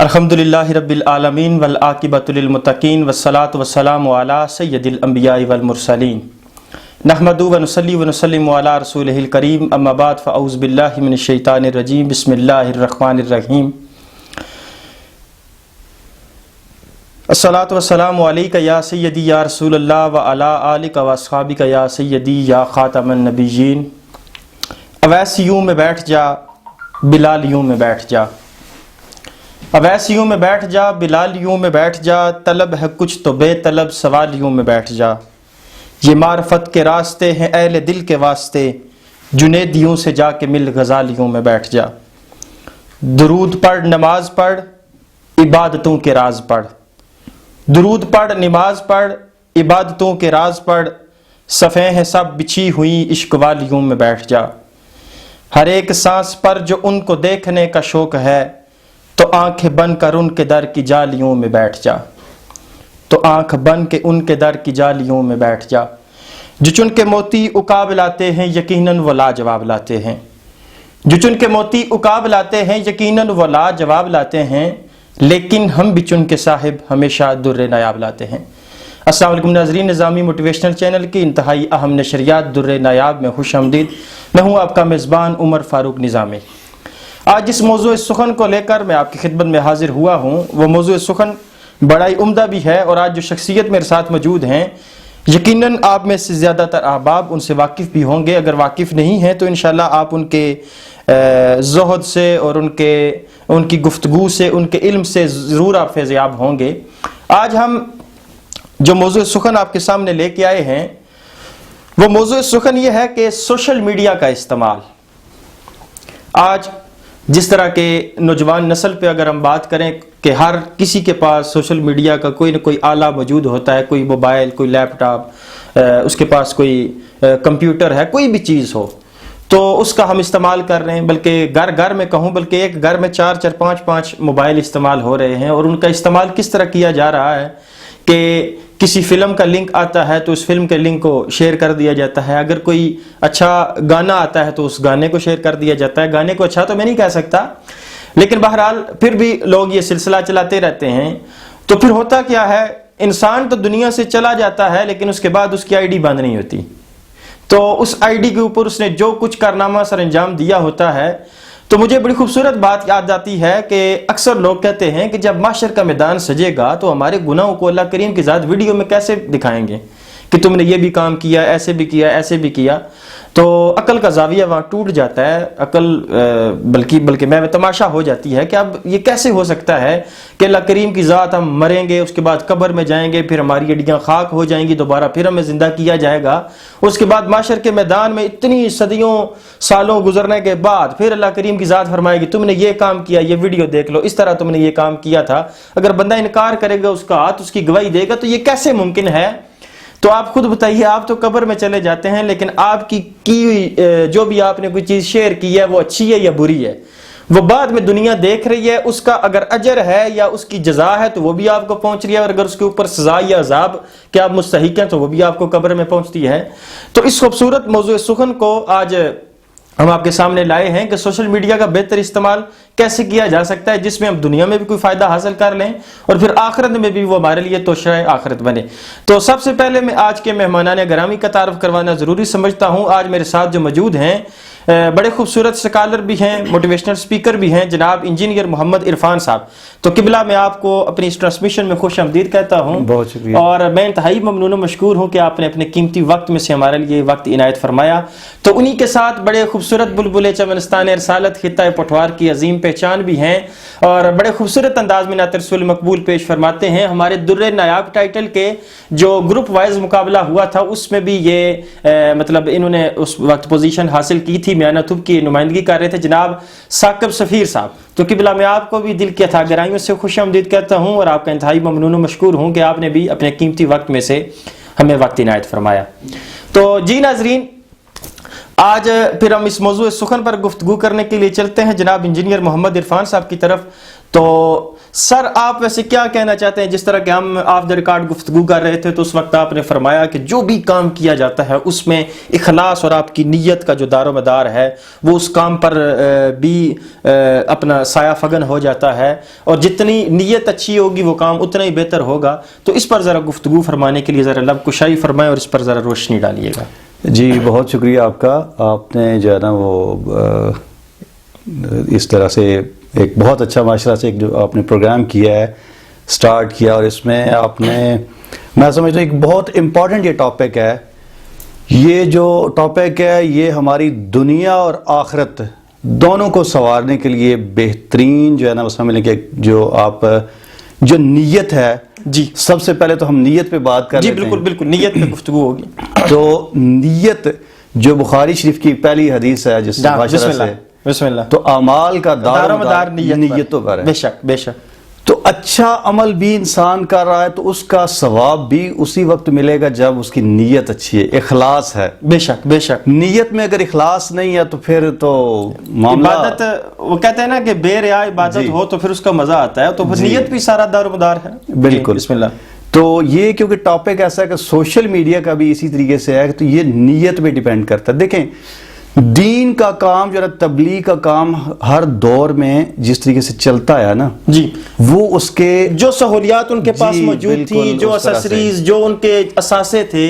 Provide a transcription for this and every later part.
الحمدللہ رب العالمین والعاقبۃ للمتقین والصلاۃ والسلام علی سید الانبیاء والمرسلین نحمدہ ونصلی ونسلم علی رسولہ الکریم اما بعد فاعوذ باللہ من الشیطان الرجیم بسم اللہ الرحمن الرحیم الصلاۃ والسلام علیک یا سیدی یا رسول اللہ وعلی آلک واصحابک یا سیدی یا خاتم النبیین۔ اویس یوں میں بیٹھ جا بلال یوں میں بیٹھ جا، اویس یوں میں بیٹھ جا بلال یوں میں بیٹھ جا، طلب ہے کچھ تو بے طلب سوال یوں میں بیٹھ جا، یہ معرفت کے راستے ہیں اہل دل کے واسطے، جنید یوں سے جا کے مل غزال یوں میں بیٹھ جا، درود پڑھ نماز پڑھ عبادتوں کے راز پڑھ، درود پڑھ نماز پڑھ عبادتوں کے راز پڑھ، صفیں ہیں سب بچھی ہوئی عشق والیوں میں بیٹھ جا، ہر ایک سانس پر جو ان کو دیکھنے کا شوق ہے تو آنکھیں بن کر ان کے در کی جالیوں میں بیٹھ جا، تو آنکھ بن کے ان کے در کی جالیوں میں بیٹھ جا، جو چن کے موتی عقاب لاتے ہیں یقیناً وہ لاجواب لاتے ہیں، جو چن کے موتی عقاب لاتے ہیں یقیناً وہ لاجواب لاتے ہیں، لیکن ہم بھی چن کے صاحب ہمیشہ در نایاب لاتے ہیں۔ السلام علیکم ناظرین، نظامی موٹیویشنل چینل کی انتہائی اہم نشریات در نایاب میں خوش آمدید۔ میں ہوں آپ کا میزبان عمر فاروق نظامی۔ آج جس موضوع سخن کو لے کر میں آپ کی خدمت میں حاضر ہوا ہوں وہ موضوع سخن بڑا ہی عمدہ بھی ہے، اور آج جو شخصیت میرے ساتھ موجود ہیں یقیناً آپ میں سے زیادہ تر احباب ان سے واقف بھی ہوں گے، اگر واقف نہیں ہیں تو انشاءاللہ آپ ان کے زہد سے اور ان کی گفتگو سے، ان کے علم سے ضرور آپ فیضیاب ہوں گے۔ آج ہم جو موضوع سخن آپ کے سامنے لے کے آئے ہیں وہ موضوع سخن یہ ہے کہ سوشل میڈیا کا استعمال۔ آج جس طرح کے نوجوان نسل پہ اگر ہم بات کریں کہ ہر کسی کے پاس سوشل میڈیا کا کوئی نہ کوئی آلہ موجود ہوتا ہے، کوئی موبائل، کوئی لیپ ٹاپ، اس کے پاس کوئی کمپیوٹر ہے، کوئی بھی چیز ہو تو اس کا ہم استعمال کر رہے ہیں، بلکہ گھر گھر میں کہوں بلکہ ایک گھر میں 4 5 موبائل استعمال ہو رہے ہیں، اور ان کا استعمال کس طرح کیا جا رہا ہے کہ کسی فلم کا لنک آتا ہے تو اس فلم کے لنک کو شیئر کر دیا جاتا ہے، اگر کوئی اچھا گانا آتا ہے تو اس گانے کو شیئر کر دیا جاتا ہے۔ گانے کو اچھا تو میں نہیں کہہ سکتا، لیکن بہرحال پھر بھی لوگ یہ سلسلہ چلاتے رہتے ہیں۔ تو پھر ہوتا کیا ہے، انسان تو دنیا سے چلا جاتا ہے لیکن اس کے بعد اس کی آئی ڈی بند نہیں ہوتی، تو اس آئی ڈی کے اوپر اس نے جو کچھ کارنامہ سر انجام دیا ہوتا ہے۔ تو مجھے بڑی خوبصورت بات یاد آتی ہے کہ اکثر لوگ کہتے ہیں کہ جب محشر کا میدان سجے گا تو ہمارے گناہوں کو اللہ کریم کی ذات ویڈیو میں کیسے دکھائیں گے کہ تم نے یہ بھی کام کیا، ایسے بھی کیا، ایسے بھی کیا۔ تو عقل کا زاویہ وہاں ٹوٹ جاتا ہے، عقل بلکہ میں تماشا ہو جاتی ہے کہ اب یہ کیسے ہو سکتا ہے کہ اللہ کریم کی ذات ہم مریں گے، اس کے بعد قبر میں جائیں گے، پھر ہماری ہڈیاں خاک ہو جائیں گی، دوبارہ پھر ہمیں زندہ کیا جائے گا، اس کے بعد معاشر کے میدان میں اتنی صدیوں سالوں گزرنے کے بعد پھر اللہ کریم کی ذات فرمائے گی تم نے یہ کام کیا، یہ ویڈیو دیکھ لو، اس طرح تم نے یہ کام کیا تھا۔ اگر بندہ انکار کرے گا، اس کا ہاتھ اس کی گواہی دے گا، تو یہ کیسے ممکن ہے؟ تو آپ خود بتائیے، آپ تو قبر میں چلے جاتے ہیں لیکن آپ کی جو بھی آپ نے کوئی چیز شیئر کی ہے وہ اچھی ہے یا بری ہے، وہ بعد میں دنیا دیکھ رہی ہے، اس کا اگر اجر ہے یا اس کی جزا ہے تو وہ بھی آپ کو پہنچ رہی ہے، اور اگر اس کے اوپر سزا یا عذاب کہ آپ مستحق ہیں تو وہ بھی آپ کو قبر میں پہنچتی ہے۔ تو اس خوبصورت موضوع سخن کو آج ہم آپ کے سامنے لائے ہیں کہ سوشل میڈیا کا بہتر استعمال کیسے کیا جا سکتا ہے جس میں ہم دنیا میں بھی کوئی فائدہ حاصل کر لیں اور پھر آخرت میں بھی وہ ہمارے لیے توشہ آخرت بنے۔ تو سب سے پہلے میں آج کے مہمانان گرامی کا تعارف کروانا ضروری سمجھتا ہوں۔ آج میرے ساتھ جو موجود ہیں بڑے خوبصورت سکالر بھی ہیں، موٹیویشنل سپیکر بھی ہیں، جناب انجینئر محمد عرفان صاحب۔ تو قبلہ میں آپ کو اپنی اس ٹرانسمیشن میں خوش آمدید کہتا ہوں، بہت شکریہ، اور میں انتہائی ممنون و مشکور ہوں کہ آپ نے اپنے قیمتی وقت میں سے ہمارے لیے وقت عنایت فرمایا۔ تو انہی کے ساتھ بڑے خوبصورت بلبل چمنستان رسالت خطہ پٹوار کی عظیم پہچان بھی ہیں، اور بڑے خوبصورت انداز میں نعت رسول مقبول پیش فرماتے ہیں۔ ہمارے در نایاب ٹائٹل کے جو گروپ وائز مقابلہ ہوا تھا اس میں بھی یہ مطلب انہوں نے اس وقت پوزیشن حاصل کی تھی، میانہ تھب کی نمائندگی کر رہے تھے جناب ثاقب سفیر صاحب۔ تو قبلہ میں آپ کو بھی دل کی اتھا گہرائیوں سے خوش آمدید کہتا ہوں، اور آپ کا انتہائی ممنون و مشکور ہوں کہ آپ نے بھی اپنے قیمتی وقت میں سے ہمیں وقت عنایت فرمایا۔ تو جی ناظرین، آج پھر ہم اس موضوع سخن پر گفتگو کرنے کے لیے چلتے ہیں جناب انجینئر محمد عرفان صاحب کی طرف. تو سر آپ ویسے کیا کہنا چاہتے ہیں؟ جس طرح کہ ہم آف دا ریکارڈ گفتگو کر رہے تھے تو اس وقت آپ نے فرمایا کہ جو بھی کام کیا جاتا ہے اس میں اخلاص اور آپ کی نیت کا جو دار و مدار ہے وہ اس کام پر بھی اپنا سایہ فگن ہو جاتا ہے، اور جتنی نیت اچھی ہوگی وہ کام اتنا ہی بہتر ہوگا. تو اس پر ذرا گفتگو فرمانے کے لیے ذرا لب کشائی فرمائیں اور اس پر ذرا روشنی ڈالیے گا. جی بہت شکریہ آپ کا. آپ نے جو ہے نا وہ اس طرح سے ایک بہت اچھا معاشرہ سے ایک جو آپ نے پروگرام کیا ہے، سٹارٹ کیا، اور اس میں آپ نے، میں سمجھتا ہوں ایک بہت امپورٹنٹ یہ ٹاپک ہے. یہ جو ٹاپک ہے یہ ہماری دنیا اور آخرت دونوں کو سنوارنے کے لیے بہترین جو ہے نا وہ سمجھ لیں کہ جو آپ جو نیت ہے، جی سب سے پہلے تو ہم نیت پہ بات کر جی لیتے ہیں. بالکل بالکل نیت پہ گفتگو ہوگی. تو نیت جو بخاری شریف کی پہلی حدیث ہے جس معاشرہ سے، بسم اللہ، تو اعمال کا دار و مدار نیتوں پر ہے. بے شک بے شک. تو اچھا عمل بھی انسان کر رہا ہے تو اس کا ثواب بھی اسی وقت ملے گا جب اس کی نیت اچھی ہے، اخلاص ہے. بے شک بے شک. نیت میں اگر اخلاص نہیں ہے تو پھر تو معاملہ، عبادت وہ کہتے ہیں نا کہ بے ریا عبادت ہو تو پھر اس کا مزہ آتا ہے، تو پھر نیت بھی سارا دار و مدار ہے. بالکل. بسم اللہ. تو یہ کیونکہ ٹاپک ایسا ہے کہ سوشل میڈیا کا بھی اسی طریقے سے ہے، تو یہ نیت پہ ڈیپینڈ کرتا ہے. دیکھیں دین کا کام جو ہے تبلیغ کا کام ہر دور میں جس طریقے سے چلتا ہے نا، جی وہ اس کے جو سہولیات ان کے پاس موجود تھی، جو اسیسریز، جو ان کے اثاثے تھے،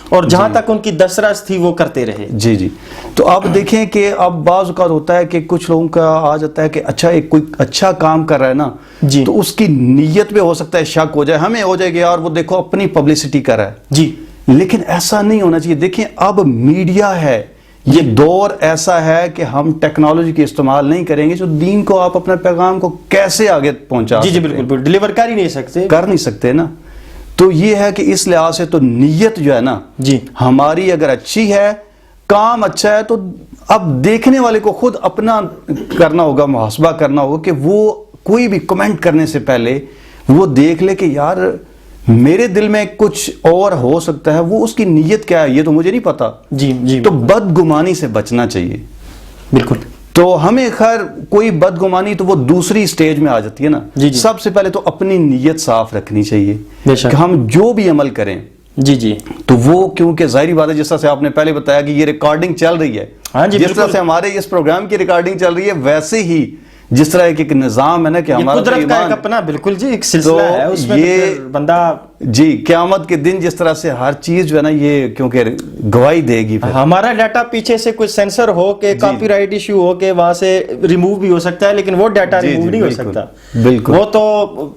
اور جہاں تک ان کی دسترس تھی وہ کرتے رہے. جی جی. تو اب دیکھیں کہ اب بعض اوقات ہوتا ہے کہ کچھ لوگوں کا آ جاتا ہے کہ اچھا ایک کوئی اچھا کام کر رہا ہے نا، جی تو اس کی نیت پہ ہو سکتا ہے شک ہو جائے، ہمیں ہو جائے گا یار وہ دیکھو اپنی پبلسٹی کر رہا ہے. جی لیکن ایسا نہیں ہونا چاہیے. دیکھیں اب میڈیا ہے، یہ دور ایسا ہے کہ ہم ٹیکنالوجی کے استعمال نہیں کریں گے جو دین کو، آپ اپنے پیغام کو کیسے آگے پہنچا جی جی بالکل ڈیلیور کر ہی نہیں سکتے نا. تو یہ ہے کہ اس لحاظ سے تو نیت جو ہے نا جی ہماری اگر اچھی ہے، کام اچھا ہے، تو اب دیکھنے والے کو خود اپنا کرنا ہوگا، محاسبہ کرنا ہوگا کہ وہ کوئی بھی کمنٹ کرنے سے پہلے وہ دیکھ لے کہ یار میرے دل میں کچھ اور ہو سکتا ہے، وہ اس کی نیت کیا ہے یہ تو مجھے نہیں پتا. جی جی. تو بدگمانی سے بچنا چاہیے. بالکل. تو ہمیں خیر کوئی بدگمانی تو وہ دوسری سٹیج میں آ جاتی ہے نا. جی جی. سب سے پہلے تو اپنی نیت صاف رکھنی چاہیے کہ ہم جو بھی عمل کریں. جی جی. تو وہ کیونکہ ظاہری بات ہے جس طرح سے آپ نے پہلے بتایا کہ یہ ریکارڈنگ چل رہی ہے، ہاں جی، جس طرح سے ہمارے اس پروگرام کی ریکارڈنگ چل رہی ہے ویسے ہی جس طرح ایک نظام ہے نا کہ ہمارا قدرت کا ایک اپنا بالکل جی ایک سلسلہ ہے، اس میں یہ بندہ جی قیامت کے دن جس طرح سے ہر چیز جو ہے نا یہ کیونکہ گواہی دے گی. ہمارا ڈیٹا پیچھے سے کوئی سینسر ہو کے کاپی رائٹ ایشو ہو کے وہاں سے ریموو بھی ہو سکتا ہے، لیکن وہ ڈیٹا ریموو نہیں ہو سکتا. بالکل. وہ تو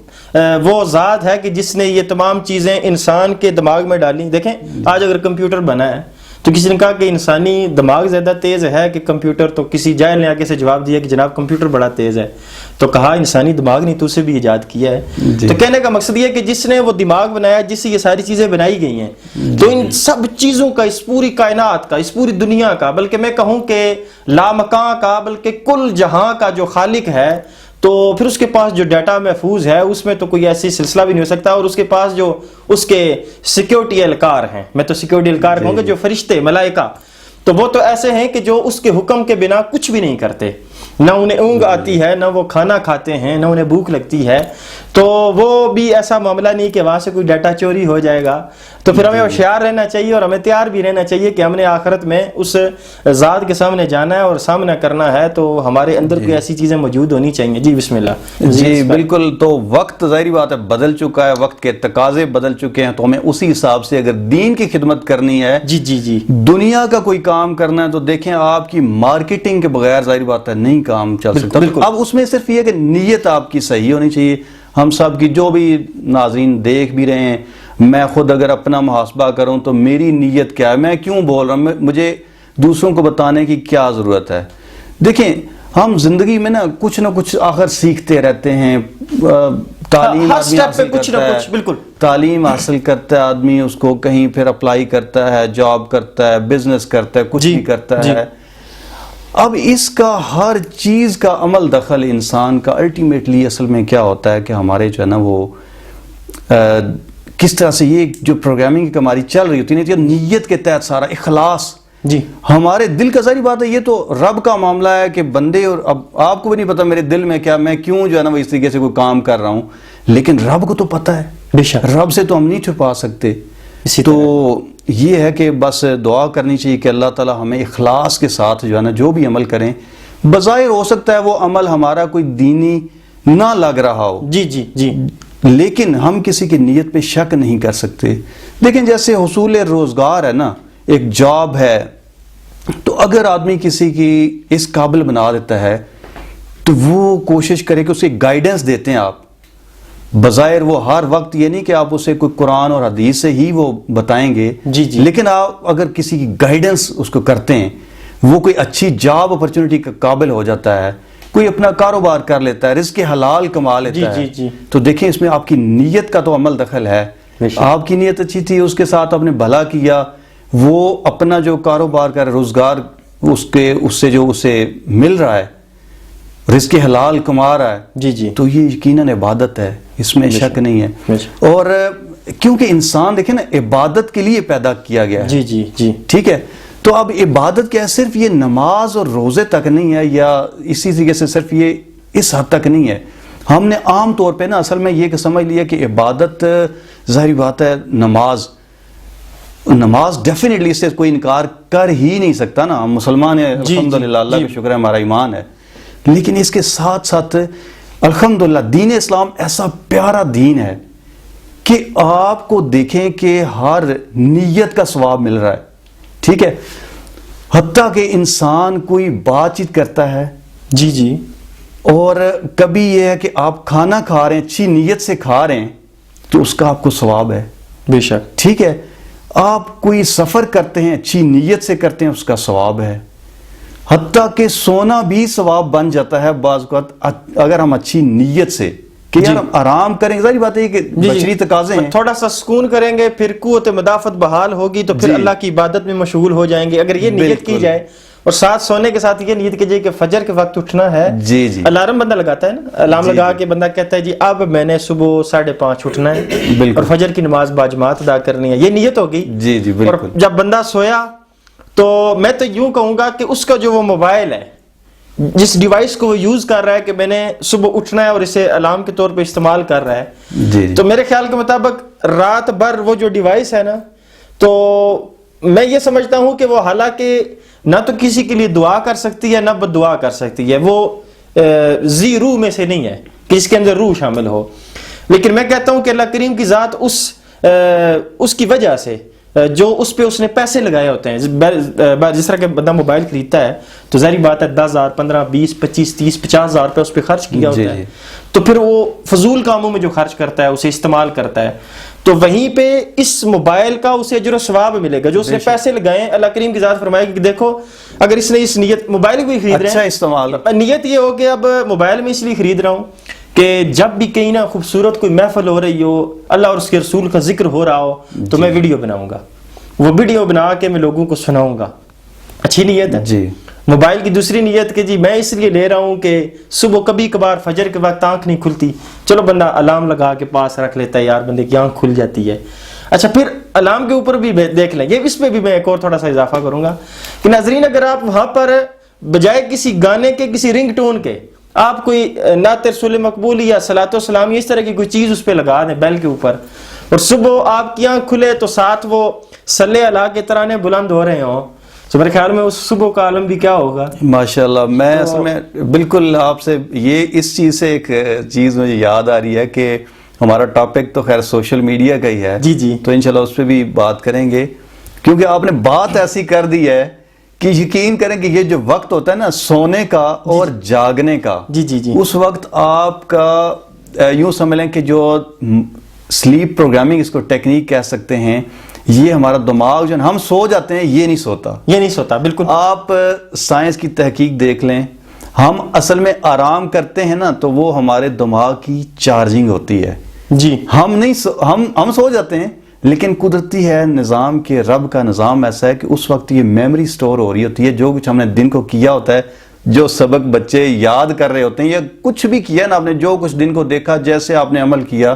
وہ ذات ہے کہ جس نے یہ تمام چیزیں انسان کے دماغ میں ڈالی. دیکھیں آج اگر کمپیوٹر بنا ہے تو کسی نے کہا کہ انسانی دماغ زیادہ تیز ہے کہ کمپیوٹر، تو کسی جاہل نے آگے سے جواب دیا کہ جناب کمپیوٹر بڑا تیز ہے. تو کہا انسانی دماغ نے تو اسے بھی ایجاد کیا ہے. تو کہنے کا مقصد یہ کہ جس نے وہ دماغ بنایا، جس سے یہ ساری چیزیں بنائی گئی ہیں، تو ان سب چیزوں کا، اس پوری کائنات کا، اس پوری دنیا کا، بلکہ میں کہوں کہ لامکاں کا، بلکہ کل جہاں کا جو خالق ہے، تو پھر اس کے پاس جو ڈیٹا محفوظ ہے اس میں تو کوئی ایسی سلسلہ بھی نہیں ہو سکتا. اور اس کے پاس جو اس کے سیکیورٹی اہلکار ہیں، میں تو سیکیورٹی اہلکار کہوں گا، جو فرشتے ملائکہ، تو وہ تو ایسے ہیں کہ جو اس کے حکم کے بنا کچھ بھی نہیں کرتے. نہ انہیں اونگ آتی ہے، نہ وہ کھانا کھاتے ہیں، نہ انہیں بھوک لگتی ہے. تو وہ بھی ایسا معاملہ نہیں کہ وہاں سے کوئی ڈیٹا چوری ہو جائے گا. تو پھر ہمیں ہوشیار رہنا چاہیے اور ہمیں تیار بھی رہنا چاہیے کہ ہم نے آخرت میں اس ذات کے سامنے جانا ہے اور سامنا کرنا ہے، تو ہمارے اندر کوئی ایسی چیزیں موجود ہونی چاہیے. جی بسم اللہ. جی بالکل. تو وقت ظاہری بات ہے بدل چکا ہے، وقت کے تقاضے بدل چکے ہیں، تو ہمیں اسی حساب سے اگر دین کی خدمت کرنی ہے، جی جی جی، دنیا کا کوئی کام کرنا ہے، تو دیکھیں آپ کی مارکیٹنگ کے بغیر ظاہری بات ہے نہیں کام چل سکتا. اب اس میں صرف یہ کہ نیت آپ کی صحیح ہونی چاہیے. ہم سب کی جو بھی ناظرین دیکھ بھی رہے ہیں، میں خود اگر اپنا محاسبہ کروں تو میری نیت کیا ہے، میں کیوں بول رہا ہوں، مجھے دوسروں کو بتانے کی کیا ضرورت ہے. دیکھیں ہم زندگی میں نا کچھ آخر سیکھتے رہتے ہیں. تعلیم آدمی حاصل کرتا ہے، بالکل تعلیم حاصل کرتا ہے آدمی، اس کو کہیں پھر اپلائی کرتا ہے، جاب کرتا ہے، بزنس کرتا ہے، کچھ بھی کرتا ہے. اب اس کا ہر چیز کا عمل دخل انسان کا الٹیمیٹلی اصل میں کیا ہوتا ہے کہ ہمارے جو ہے نا وہ کس طرح سے یہ جو پروگرامنگ ہماری چل رہی ہوتی ہے نیت کے تحت سارا اخلاص جی ہمارے دل کا ظاہری بات ہے یہ تو رب کا معاملہ ہے کہ بندے، اور اب آپ کو بھی نہیں پتا میرے دل میں کیا، میں کیوں جو ہے نا وہ اس طریقے سے کوئی کام کر رہا ہوں، لیکن رب کو تو پتہ ہے، بے شک رب سے تو ہم نہیں چھپا سکتے. تو یہ ہے کہ بس دعا کرنی چاہیے کہ اللہ تعالی ہمیں اخلاص کے ساتھ جو ہے نا جو بھی عمل کریں، بظاہر ہو سکتا ہے وہ عمل ہمارا کوئی دینی نہ لگ رہا ہو، جی جی جی، لیکن ہم کسی کی نیت پہ شک نہیں کر سکتے. لیکن جیسے حصول روزگار ہے نا، ایک جاب ہے، تو اگر آدمی کسی کی اس قابل بنا دیتا ہے تو وہ کوشش کرے کہ اسے گائیڈنس دیتے ہیں آپ. بظاہر وہ ہر وقت یہ نہیں کہ آپ اسے کوئی قرآن اور حدیث سے ہی وہ بتائیں گے، جی جی، لیکن آپ اگر کسی کی گائیڈنس اس کو کرتے ہیں، وہ کوئی اچھی جاب اپرچونٹی کا قابل ہو جاتا ہے، کوئی اپنا کاروبار کر لیتا ہے، رزق حلال کما لیتا ہے، جی جی، تو دیکھیں اس میں آپ کی نیت کا تو عمل دخل ہے. آپ کی نیت اچھی تھی، اس کے ساتھ آپ نے بھلا کیا، وہ اپنا جو کاروبار کر روزگار اس سے جو اسے مل رہا ہے، رزق حلال کما رہا ہے، جی جی، تو یہ یقیناً عبادت ہے، اس میں شک نہیں ہے. اور کیونکہ انسان دیکھیں نا عبادت کے لیے پیدا کیا گیا ہے. جی جی جی، ٹھیک ہے، تو اب عبادت کیا ہے؟ صرف یہ نماز اور روزے تک نہیں ہے، یا اسی طریقے سے صرف یہ اس حد تک نہیں ہے. ہم نے عام طور پہ نا اصل میں یہ کہ سمجھ لیا کہ عبادت ظاہری بات ہے، نماز ڈیفینیٹلی اس سے کوئی انکار کر ہی نہیں سکتا نا، ہم مسلمان ہیں الحمدللہ، اللہ کا شکر ہے ہمارا ایمان ہے. لیکن اس کے ساتھ ساتھ الحمدللہ دین اسلام ایسا پیارا دین ہے کہ آپ کو دیکھیں کہ ہر نیت کا ثواب مل رہا ہے. ٹھیک ہے، حتیٰ کہ انسان کوئی بات چیت کرتا ہے، جی جی، اور کبھی یہ ہے کہ آپ کھانا کھا رہے ہیں، اچھی نیت سے کھا رہے ہیں، تو اس کا آپ کو ثواب ہے. بے شک. ٹھیک ہے، آپ کوئی سفر کرتے ہیں، اچھی نیت سے کرتے ہیں، اس کا ثواب ہے. حتیٰ کہ سونا بھی ثواب بن جاتا ہے بعض اوقات اگر ہم اچھی نیت سے کہ یار ہم آرام کریں. ظاہری بات ہے کہ بشری تقاضے ہیں، تھوڑا سا سکون کریں گے، پھر قوت مدافعت بحال ہوگی تو پھر اللہ کی عبادت میں مشغول ہو جائیں گے. اگر یہ نیت کی جائے اور ساتھ سونے کے ساتھ یہ نیت کی جائے کہ فجر کے وقت اٹھنا ہے. جی جی، الارم بندہ لگاتا ہے نا، الارم لگا کے بندہ کہتا ہے جی اب میں نے صبح 5:30 اٹھنا ہے اور فجر کی نماز باجماعت ادا کرنی ہے، یہ نیت ہوگی. جی جی اور بالکل. جب بندہ سویا تو میں تو یوں کہوں گا کہ اس کا جو وہ موبائل ہے، جس ڈیوائس کو وہ یوز کر رہا ہے کہ میں نے صبح اٹھنا ہے اور اسے الارم کے طور پہ استعمال کر رہا ہے، جی تو میرے خیال کے مطابق رات بھر وہ جو ڈیوائس ہے نا، تو میں یہ سمجھتا ہوں کہ وہ حالانکہ نہ تو کسی کے لیے دعا کر سکتی ہے نہ بد دعا کر سکتی ہے، وہ ذی روح میں سے نہیں ہے کہ اس کے اندر روح شامل ہو. لیکن میں کہتا ہوں کہ اللہ کریم کی ذات اس کی وجہ سے جو اس پہ اس نے پیسے لگائے ہوتے ہیں، جس طرح کہ بندہ موبائل خریدتا ہے تو ظاہری بات ہے 10,000 15 20 25 30 50,000 روپے اس پہ خرچ کیا ہوتا ہے، تو پھر وہ فضول کاموں میں جو خرچ کرتا ہے اسے استعمال کرتا ہے، تو وہیں پہ اس موبائل کا اسے اجر و ثواب ملے گا جو اس نے پیسے لگائے ہیں. اللہ کریم کی ذات فرمائے کہ دیکھو اگر اس نے اس نیت موبائل کو ہی خرید رہے ہیں، استعمال نیت یہ ہو کہ اب موبائل میں اس لیے خرید رہا ہوں کہ جب بھی کہیں نہ خوبصورت کوئی محفل ہو رہی ہو، اللہ اور اس کے رسول کا ذکر ہو رہا ہو تو میں ویڈیو بناؤں گا، وہ ویڈیو بنا کے میں لوگوں کو سناؤں گا. اچھی نیت ہے. جی. موبائل کی دوسری نیت کہ جی میں اس لیے لے رہا ہوں کہ صبح کبھی کبھار فجر کے وقت آنکھ نہیں کھلتی، چلو بندہ الارم لگا کے پاس رکھ لیتا ہے، یار بندے کی آنکھ کھل جاتی ہے. اچھا پھر الارم کے اوپر بھی دیکھ لیں، یہ اس پہ بھی میں ایک اور تھوڑا سا اضافہ کروں گا کہ ناظرین اگر آپ وہاں پر بجائے کسی گانے کے، کسی رنگ ٹون کے، آپ کوئی نعت رسول مقبول یا صلاۃ و سلام اس طرح کی کوئی چیز اس پہ لگا دیں بیل کے اوپر، اور صبح آپ کی آنکھ کھلے تو ساتھ وہ صلی اللہ کے ترانے بلند ہو رہے ہوں، تو میرے خیال میں اس صبح کا عالم بھی کیا ہوگا. ماشاءاللہ. میں اصل میں بالکل آپ سے یہ اس چیز سے ایک چیز مجھے یاد آ رہی ہے کہ ہمارا ٹاپک تو خیر سوشل میڈیا کا ہی ہے، جی جی، تو انشاءاللہ اس پہ بھی بات کریں گے، کیونکہ آپ نے بات ایسی کر دی ہے کہ یقین کریں کہ یہ جو وقت ہوتا ہے نا سونے کا اور جاگنے کا، جی جی جی، اس وقت آپ کا یوں سمجھ لیں کہ جو سلیپ پروگرامنگ اس کو ٹیکنیک کہہ سکتے ہیں، یہ ہمارا دماغ جو ہم سو جاتے ہیں یہ نہیں سوتا، یہ نہیں سوتا. بالکل آپ سائنس کی تحقیق دیکھ لیں، ہم اصل میں آرام کرتے ہیں نا تو وہ ہمارے دماغ کی چارجنگ ہوتی ہے. جی ہم نہیں ہم سو جاتے ہیں، لیکن قدرتی ہے نظام کے، رب کا نظام ایسا ہے کہ اس وقت یہ میموری سٹور ہو رہی ہوتی ہے، جو کچھ ہم نے دن کو کیا ہوتا ہے، جو سبق بچے یاد کر رہے ہوتے ہیں یا کچھ بھی کیا نا آپ نے، جو کچھ دن کو دیکھا، جیسے آپ نے عمل کیا،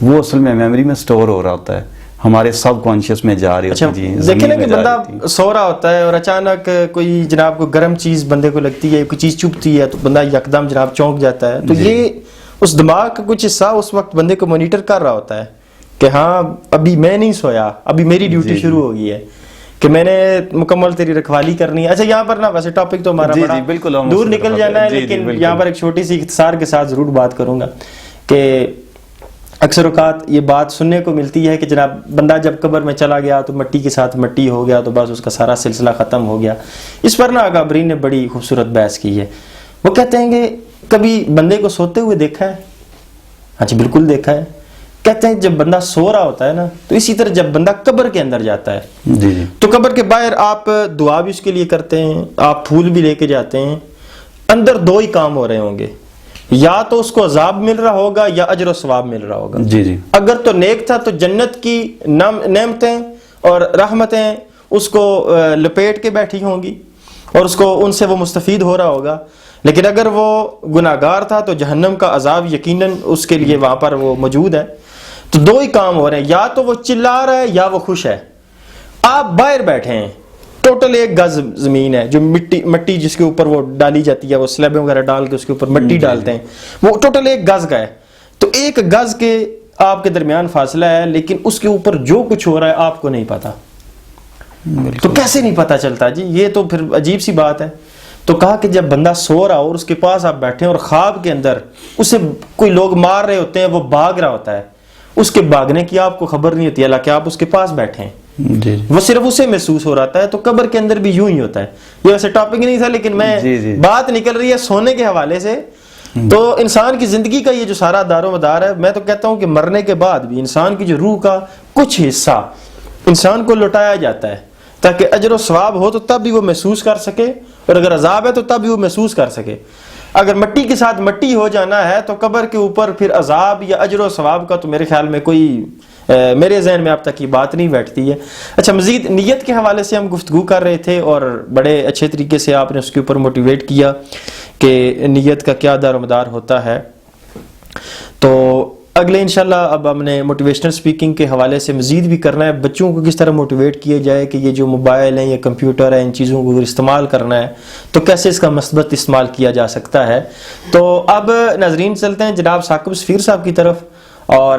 وہ اصل میں میموری میں سٹور ہو رہا ہوتا ہے. ہمارے سب کانشیس میں جا رہی ہوتی اچھا جی، دیکھیں نا زمین میں کہ جا بندہ رہی ہوتی۔ سو رہا ہوتا ہے اور اچانک کوئی جناب کو گرم چیز بندے کو لگتی ہے، کوئی چیز چبھتی ہے تو بندہ یکدم جناب چونک جاتا ہے، تو جی۔ یہ اس دماغ کا کچھ حصہ اس وقت بندے کو مانیٹر کر رہا ہوتا ہے کہ ہاں ابھی میں نہیں سویا، ابھی میری ڈیوٹی شروع ہو گئی ہے کہ میں نے مکمل تیری رکھوالی کرنی ہے۔ اچھا یہاں پر نا ویسے ٹاپک تو ہمارا جی بڑا جی بالکل ہم دور اس نکل طرف جانا ہے، جی جی لیکن بالکل۔ یہاں پر ایک چھوٹی سی اختصار کے ساتھ ضرور بات کروں گا کہ اکثر اوقات یہ بات سننے کو ملتی ہے کہ جناب بندہ جب قبر میں چلا گیا تو مٹی کے ساتھ مٹی ہو گیا تو بس اس کا سارا سلسلہ ختم ہو گیا۔ اس پر نا اکابرین نے بڑی خوبصورت بحث کی ہے۔ وہ کہتے ہیں کہ کبھی بندے کو سوتے ہوئے دیکھا ہے؟ ہاں جی بالکل دیکھا ہے۔ کہتے ہیں جب بندہ سو رہا ہوتا ہے نا تو اسی طرح جب بندہ قبر کے اندر جاتا ہے جی جی تو قبر کے باہر آپ دعا بھی اس کے لیے کرتے ہیں، آپ پھول بھی لے کے جاتے ہیں، اندر دو ہی کام ہو رہے ہوں گے، یا تو اس کو عذاب مل رہا ہوگا یا اجر و ثواب مل رہا ہوگا۔ جی جی اگر تو نیک تھا تو جنت کی نعمتیں اور رحمتیں اس کو لپیٹ کے بیٹھی ہوں گی اور اس کو ان سے وہ مستفید ہو رہا ہوگا، لیکن اگر وہ گناہگار تھا تو جہنم کا عذاب یقیناً اس کے لیے وہاں پر وہ موجود ہے۔ تو دو ہی کام ہو رہے ہیں، یا تو وہ چلا رہا ہے یا وہ خوش ہے۔ آپ باہر بیٹھے ہیں، ٹوٹل 1 گز زمین ہے، جو مٹی جس کے اوپر وہ ڈالی جاتی ہے، وہ سلیبیں وغیرہ ڈال کے اس کے اوپر مٹی ڈالتے ہیں، وہ ٹوٹل 1 گز کا ہے۔ تو 1 گز کے آپ کے درمیان فاصلہ ہے، لیکن اس کے اوپر جو کچھ ہو رہا ہے آپ کو نہیں پتا۔ تو کیسے نہیں پتا چلتا جی؟ یہ تو پھر عجیب سی بات ہے۔ تو کہا کہ جب بندہ سو رہا ہو اور اس کے پاس آپ بیٹھے ہیں اور خواب کے اندر اسے کوئی لوگ مار رہے ہوتے ہیں، وہ بھاگ رہا ہوتا ہے، اس کے بھاگنے کی آپ کو خبر نہیں ہوتی، حالانکہ آپ اس کے پاس بیٹھے ہیں، جی وہ صرف اسے محسوس ہو رہا ہے۔ تو قبر کے اندر بھی یوں ہی ہوتا ہے۔ یہ ویسے ٹاپک نہیں تھا، لیکن میں بات نکل رہی ہے سونے کے حوالے سے۔ تو انسان کی زندگی کا یہ جو سارا دار و مدار ہے، میں تو کہتا ہوں کہ مرنے کے بعد بھی انسان کی جو روح کا کچھ حصہ انسان کو لوٹایا جاتا ہے تاکہ اجر و ثواب ہو تو تب بھی وہ محسوس کر سکے، اور اگر عذاب ہے تو تب بھی وہ محسوس کر سکے۔ اگر مٹی کے ساتھ مٹی ہو جانا ہے تو قبر کے اوپر پھر عذاب یا اجر و ثواب کا تو میرے خیال میں کوئی میرے ذہن میں اب تک یہ بات نہیں بیٹھتی ہے۔ اچھا مزید نیت کے حوالے سے ہم گفتگو کر رہے تھے اور بڑے اچھے طریقے سے آپ نے اس کے اوپر موٹیویٹ کیا کہ نیت کا کیا دار و مدار ہوتا ہے۔ تو اگلے انشاءاللہ اب ہم نے موٹیویشنل سپیکنگ کے حوالے سے مزید بھی کرنا ہے، بچوں کو کس طرح موٹیویٹ کیا جائے کہ یہ جو موبائل ہیں یا کمپیوٹر ہے ان چیزوں کو اگر استعمال کرنا ہے تو کیسے اس کا مثبت استعمال کیا جا سکتا ہے۔ تو اب ناظرین چلتے ہیں جناب ثاقب سفیر صاحب کی طرف، اور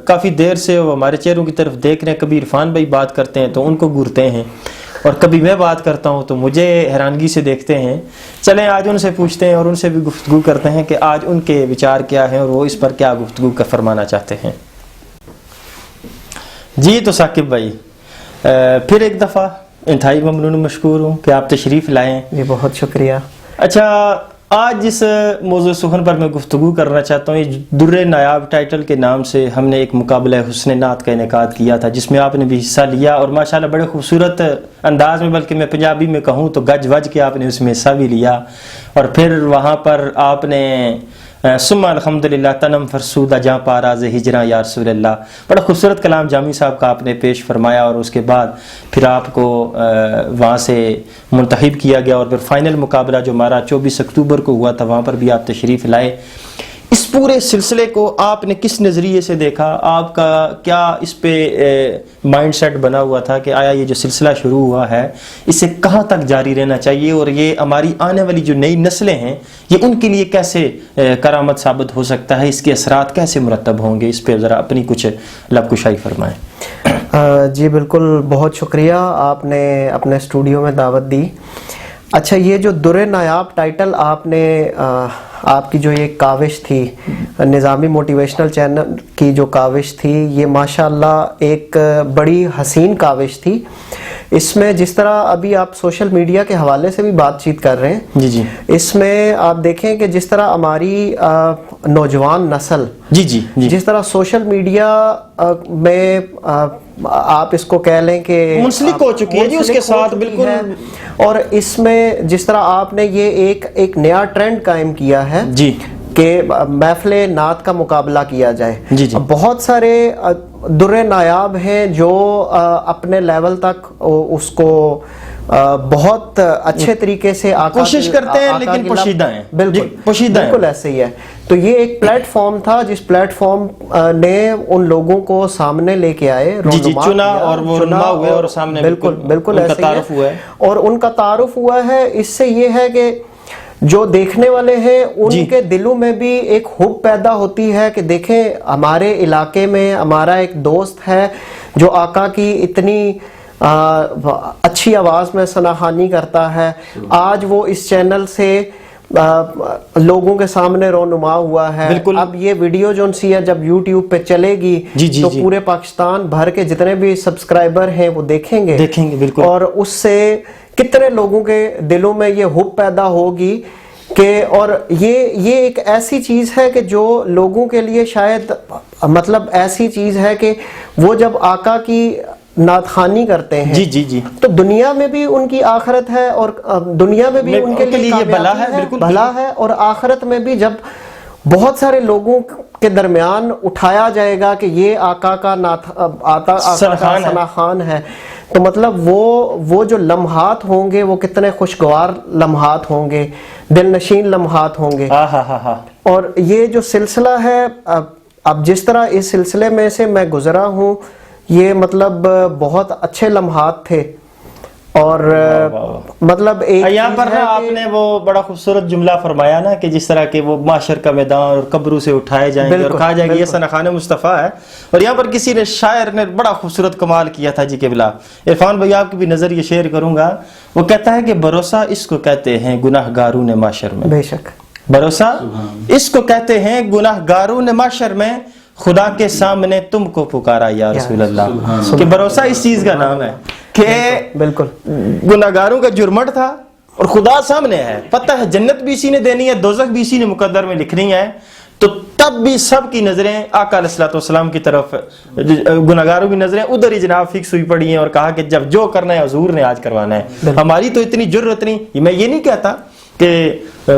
کافی دیر سے وہ ہمارے چہروں کی طرف دیکھ رہے ہیں، کبھی عرفان بھائی بات کرتے ہیں تو ان کو گورتے ہیں اور کبھی میں بات کرتا ہوں تو مجھے حیرانگی سے دیکھتے ہیں۔ چلیں آج ان سے پوچھتے ہیں اور ان سے بھی گفتگو کرتے ہیں کہ آج ان کے وچار کیا ہیں اور وہ اس پر کیا گفتگو کا فرمانا چاہتے ہیں۔ جی تو ثاقب بھائی پھر ایک دفعہ انتہائی ممنون مشکور ہوں کہ آپ تشریف لائیں۔ جی بہت شکریہ۔ اچھا آج جس موضوع سخن پر میں گفتگو کرنا چاہتا ہوں، یہ در نایاب ٹائٹل کے نام سے ہم نے ایک مقابلہ حسن نعت کا انعقاد کیا تھا جس میں آپ نے بھی حصہ لیا، اور ماشاءاللہ بڑے خوبصورت انداز میں، بلکہ میں پنجابی میں کہوں تو گج وج کے آپ نے اس میں حصہ بھی لیا، اور پھر وہاں پر آپ نے ثم الحمدللہ تنم فرسودہ جہاں پاراز ہجراں یا رسول اللہ، بڑا خوبصورت کلام جامی صاحب کا آپ نے پیش فرمایا، اور اس کے بعد پھر آپ کو وہاں سے منتخب کیا گیا، اور پھر فائنل مقابلہ جو ہمارا 24 اکتوبر کو ہوا تھا وہاں پر بھی آپ تشریف لائے۔ اس پورے سلسلے کو آپ نے کس نظریے سے دیکھا؟ آپ کا کیا اس پہ مائنڈ سیٹ بنا ہوا تھا کہ آیا یہ جو سلسلہ شروع ہوا ہے اسے کہاں تک جاری رہنا چاہیے، اور یہ ہماری آنے والی جو نئی نسلیں ہیں یہ ان کے لیے کیسے کرامت ثابت ہو سکتا ہے، اس کے اثرات کیسے مرتب ہوں گے؟ اس پہ ذرا اپنی کچھ لب کشائی فرمائیں۔ جی بالکل، بہت شکریہ، آپ نے اپنے اسٹوڈیو میں دعوت دی۔ اچھا یہ جو در نایاب ٹائٹل آپ نے آپ کی جو یہ کاوش تھی نظامی موٹیویشنل چینل کی جو کاوش تھی، یہ ماشاءاللہ ایک بڑی حسین کاوش تھی۔ اس میں جس طرح ابھی آپ سوشل میڈیا کے حوالے سے بھی بات چیت کر رہے ہیں، جی جی اس میں آپ دیکھیں کہ جس طرح ہماری نوجوان نسل جی جی جی جس طرح سوشل میڈیا میں آپ اس کو کہہ لیں کہ منسلک ہو چکی ہے جی اس کے ساتھ بالکل، اور اس میں جس طرح آپ نے یہ ایک نیا ٹرینڈ قائم کیا ہے جی کہ محفل نعت کا مقابلہ کیا جائے۔ جی جی بہت سارے در نایاب ہیں جو اپنے لیول تک اس کو بہت اچھے طریقے سے کوشش کرتے ہیں لیکن پوشیدہ ہیں. بالکل پوشیدہ ہیں. بالکل ایسے ہی ہے. تو یہ ایک پلیٹ فارم تھا جس پلیٹ فارم نے ان لوگوں کو سامنے لے کے آئے, چنا اور وہ رونما ہوئے اور سامنے بالکل ان کا تعارف ہوا ہے, اور ان کا تعارف ہوا ہے. اس سے یہ ہے کہ جو دیکھنے والے ہیں ان کے دلوں میں بھی ایک حب پیدا ہوتی ہے کہ دیکھیں ہمارے علاقے میں ہمارا ایک دوست ہے جو آقا کی اتنی اچھی آواز میں ثناخوانی کرتا ہے. آج وہ اس چینل سے لوگوں کے سامنے رونما ہوا ہے. اب یہ ویڈیو جو سی ہے جب یوٹیوب پہ چلے گی تو پورے پاکستان بھر کے جتنے بھی سبسکرائبر ہیں وہ دیکھیں گے. بالکل. اور اس سے کتنے لوگوں کے دلوں میں یہ حب پیدا ہوگی کہ, اور یہ ایک ایسی چیز ہے کہ جو لوگوں کے لیے شاید مطلب ایسی چیز ہے کہ وہ جب آقا کی نعت خوانی کرتے ہیں تو دنیا میں بھی ان کی آخرت ہے, اور دنیا میں بھی ان کے لیے بھلا ہے, اور آخرت میں بھی جب بہت سارے لوگوں کے درمیان اٹھایا جائے گا کہ یہ آقا کا ثناخوان ہے, تو مطلب وہ جو لمحات ہوں گے وہ کتنے خوشگوار لمحات ہوں گے, دل نشین لمحات ہوں گے. اور یہ جو سلسلہ ہے, اب جس طرح اس سلسلے میں سے میں گزرا ہوں, یہ مطلب بہت اچھے لمحات تھے. اور مطلب یہاں پر نا آپ نے وہ بڑا خوبصورت جملہ فرمایا نا کہ جس طرح کہ وہ معاشر کا میدان اور قبروں سے اٹھائے جائیں گے اور کہا جائے گا یہ ثناخوان مصطفیٰ ہے. اور یہاں پر کسی نے شاعر نے بڑا خوبصورت کمال کیا تھا جی قبلہ. عرفان بھائی آپ کی بھی نظر یہ شیئر کروں گا. وہ کہتا ہے کہ بھروسہ اس کو کہتے ہیں گناہ گارون معاشر میں. بے شک بھروسہ اس کو کہتے ہیں گناہ گارون معاشر میں, خدا کے سامنے تم کو پکارا یا رسول اللہ. کہ بھروسہ اس چیز کا نام ہے کہ بالکل گناہگاروں کا جرمٹ تھا اور خدا سامنے ہے, پتہ ہے جنت بھی اسی نے دینی ہے, دوزخ بھی اسی نے مقدر میں لکھنی ہے. تو تب بھی سب کی نظریں آقا علیہ الصلوۃ والسلام کی طرف, گناہگاروں کی نظریں ادھر ہی جناب فکس ہوئی پڑی ہیں, اور کہا کہ جب جو کرنا ہے حضور نے آج کروانا ہے. ہماری تو اتنی جرت نہیں. میں یہ نہیں کہتا کہ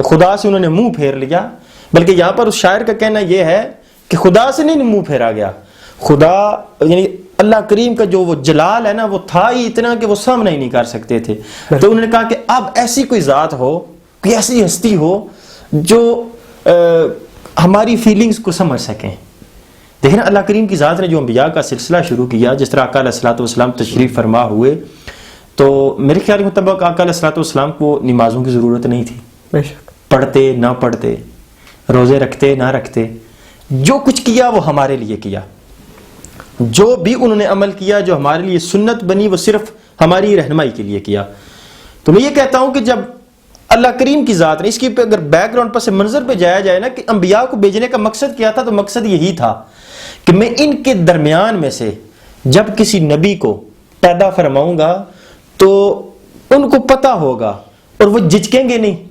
خدا سے انہوں نے منہ پھیر لیا, بلکہ یہاں پر اس شاعر کا کہنا یہ ہے کہ خدا سے نہیں منہ پھیرا گیا. خدا یعنی اللہ کریم کا جو وہ جلال ہے نا وہ تھا ہی اتنا کہ وہ سامنا ہی نہیں کر سکتے تھے. تو انہوں نے کہا کہ اب ایسی کوئی ذات ہو, کوئی ایسی ہستی ہو جو ہماری فیلنگز کو سمجھ سکیں. دیکھیں اللہ کریم کی ذات نے جو انبیاء کا سلسلہ شروع کیا, جس طرح آقا علیہ الصلوۃ والسلام تشریف فرما ہوئے, تو میرے خیال کے مطابق آقا علیہ الصلوۃ والسلام کو نمازوں کی ضرورت نہیں تھی. پڑھتے نہ پڑھتے, روزے رکھتے نہ رکھتے, جو کچھ کیا وہ ہمارے لیے کیا. جو بھی انہوں نے عمل کیا جو ہمارے لیے سنت بنی وہ صرف ہماری رہنمائی کے لیے کیا. تو میں یہ کہتا ہوں کہ جب اللہ کریم کی ذات نے, اس کی اگر بیک گراؤنڈ پر سے منظر پہ جایا جائے نا کہ انبیاء کو بھیجنے کا مقصد کیا تھا, تو مقصد یہی تھا کہ میں ان کے درمیان میں سے جب کسی نبی کو پیدا فرماؤں گا تو ان کو پتہ ہوگا اور وہ جھجکیں گے نہیں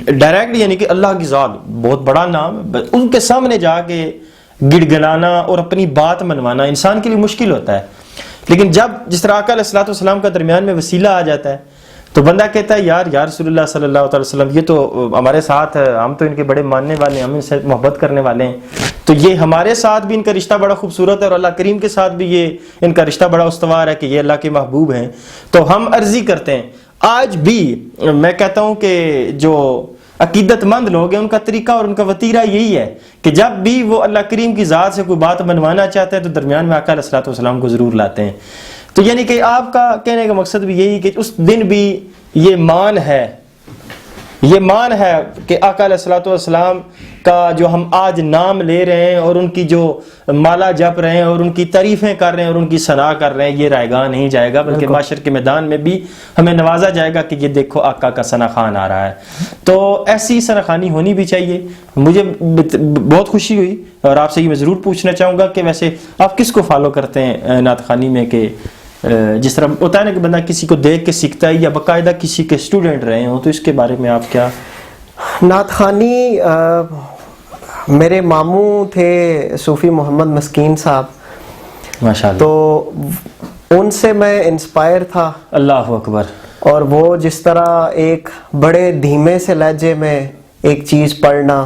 ڈائریکٹ, یعنی کہ اللہ کی ذات بہت بڑا نام ہے, ان کے سامنے جا کے گڑ گلانا اور اپنی بات منوانا انسان کے لیے مشکل ہوتا ہے. لیکن جب جس طرح آقا علیہ الصلوۃ والسلام کا درمیان میں وسیلہ آ جاتا ہے تو بندہ کہتا ہے یار رسول اللہ صلی اللہ علیہ وسلم یہ تو ہمارے ساتھ ہے, ہم تو ان کے بڑے ماننے والے ہیں, ہم ان سے محبت کرنے والے ہیں, تو یہ ہمارے ساتھ بھی ان کا رشتہ بڑا خوبصورت ہے اور اللہ کریم کے ساتھ بھی یہ ان کا رشتہ بڑا استوار ہے کہ یہ اللہ کے محبوب ہیں. تو ہم عرضی کرتے ہیں, آج بھی میں کہتا ہوں کہ جو عقیدت مند لوگ ہیں ان کا طریقہ اور ان کا وتیرہ یہی ہے کہ جب بھی وہ اللہ کریم کی ذات سے کوئی بات منوانا چاہتے ہیں تو درمیان میں آقا علیہ الصلوۃ والسلام کو ضرور لاتے ہیں. تو یعنی کہ آپ کا کہنے کا مقصد بھی یہی کہ اس دن بھی یہ مان ہے کہ آقا علیہ الصلوۃ والسلام کا جو ہم آج نام لے رہے ہیں اور ان کی جو مالا جپ رہے ہیں اور ان کی تعریفیں کر رہے ہیں اور ان کی ثنا کر رہے ہیں, یہ رائے گاہ نہیں جائے گا, بلکہ معاشر کے میدان میں بھی ہمیں نوازا جائے گا کہ یہ دیکھو آقا کا ثنا خوان آ رہا ہے. تو ایسی ثنا خوانی ہونی بھی چاہیے. مجھے بہت خوشی ہوئی اور آپ سے یہ میں ضرور پوچھنا چاہوں گا کہ ویسے آپ کس کو فالو کرتے ہیں نعت خوانی میں, کہ جس طرح ہوتا ہے نا کہ بندہ کسی کو دیکھ کے سیکھتا ہے یا باقاعدہ کسی کے اسٹوڈنٹ رہے ہوں, تو اس کے بارے میں آپ کیا؟ نعت خوانی میرے ماموں تھے صوفی محمد مسکین صاحب, ماشاءاللہ, تو ان سے میں انسپائر تھا. اللہ اکبر. اور وہ جس طرح ایک بڑے دھیمے سے لہجے میں ایک چیز پڑھنا,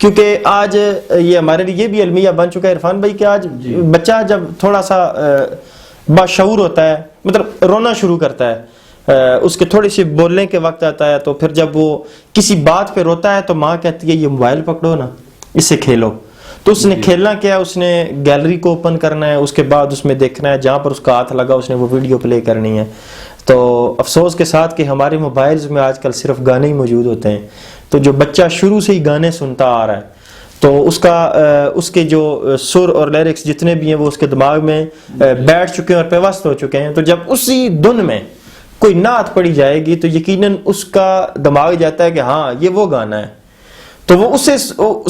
کیونکہ آج یہ ہمارے لیے بھی المیہ بن چکا ہے عرفان بھائی کہ آج بچہ جب تھوڑا سا باشعور ہوتا ہے، مطلب رونا شروع کرتا ہے، اس کے تھوڑی سی بولنے کے وقت آتا ہے، تو پھر جب وہ کسی بات پہ روتا ہے تو ماں کہتی ہے یہ موبائل پکڑو نا، اس سے کھیلو. تو اس نے کھیلنا کیا ہے، اس نے گیلری کو اوپن کرنا ہے، اس کے بعد اس میں دیکھنا ہے، جہاں پر اس کا ہاتھ لگا اس نے وہ ویڈیو پلے کرنی ہے. تو افسوس کے ساتھ کہ ہمارے موبائلز میں آج کل صرف گانے ہی موجود ہوتے ہیں. تو جو بچہ شروع سے ہی گانے سنتا آ رہا ہے تو اس کے جو سر اور لیرکس جتنے بھی ہیں وہ اس کے دماغ میں بیٹھ چکے ہیں اور پیوست ہو چکے ہیں. تو جب اسی دن میں کوئی نعت پڑھی جائے گی تو یقیناً اس کا دماغ جاتا ہے کہ ہاں یہ وہ گانا ہے، تو وہ اسے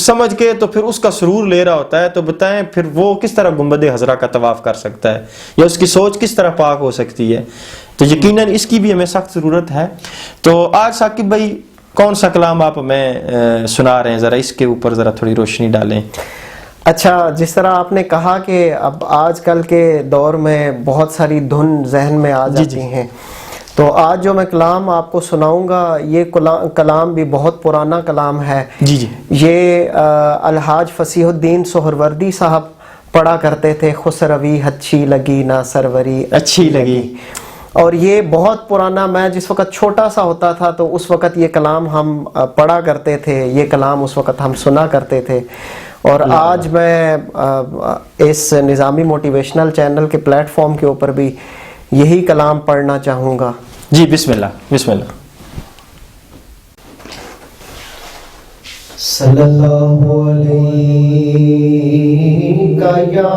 سمجھ کے تو پھر اس کا سرور لے رہا ہوتا ہے. تو بتائیں پھر وہ کس طرح گنبد خضرا کا طواف کر سکتا ہے، یا اس کی سوچ کس طرح پاک ہو سکتی ہے. تو یقیناً اس کی بھی ہمیں سخت ضرورت ہے. تو آج ثاقب بھائی کون سا کلام آپ ہمیں سنا رہے ہیں، ذرا اس کے اوپر ذرا تھوڑی روشنی ڈالیں. اچھا، جس طرح آپ نے کہا کہ اب آج کل کے دور میں بہت ساری دھن ذہن میں آ جاتی ہیں، تو آج جو میں کلام آپ کو سناؤں گا یہ کلام بھی بہت پرانا کلام ہے. جی جی. یہ الحاج فصیح الدین سہروردی صاحب پڑھا کرتے تھے. خسروی اچھی لگی نہ سروری اچھی لگی. اور یہ بہت پرانا، میں جس وقت چھوٹا سا ہوتا تھا تو اس وقت یہ کلام ہم پڑھا کرتے تھے، یہ کلام اس وقت ہم سنا کرتے تھے. اور آج میں اس نظامی موٹیویشنل چینل کے پلیٹ فارم کے اوپر بھی یہی کلام پڑھنا چاہوں گا. جی بسم اللہ بسم اللہ. صلی اللہ علیہ یا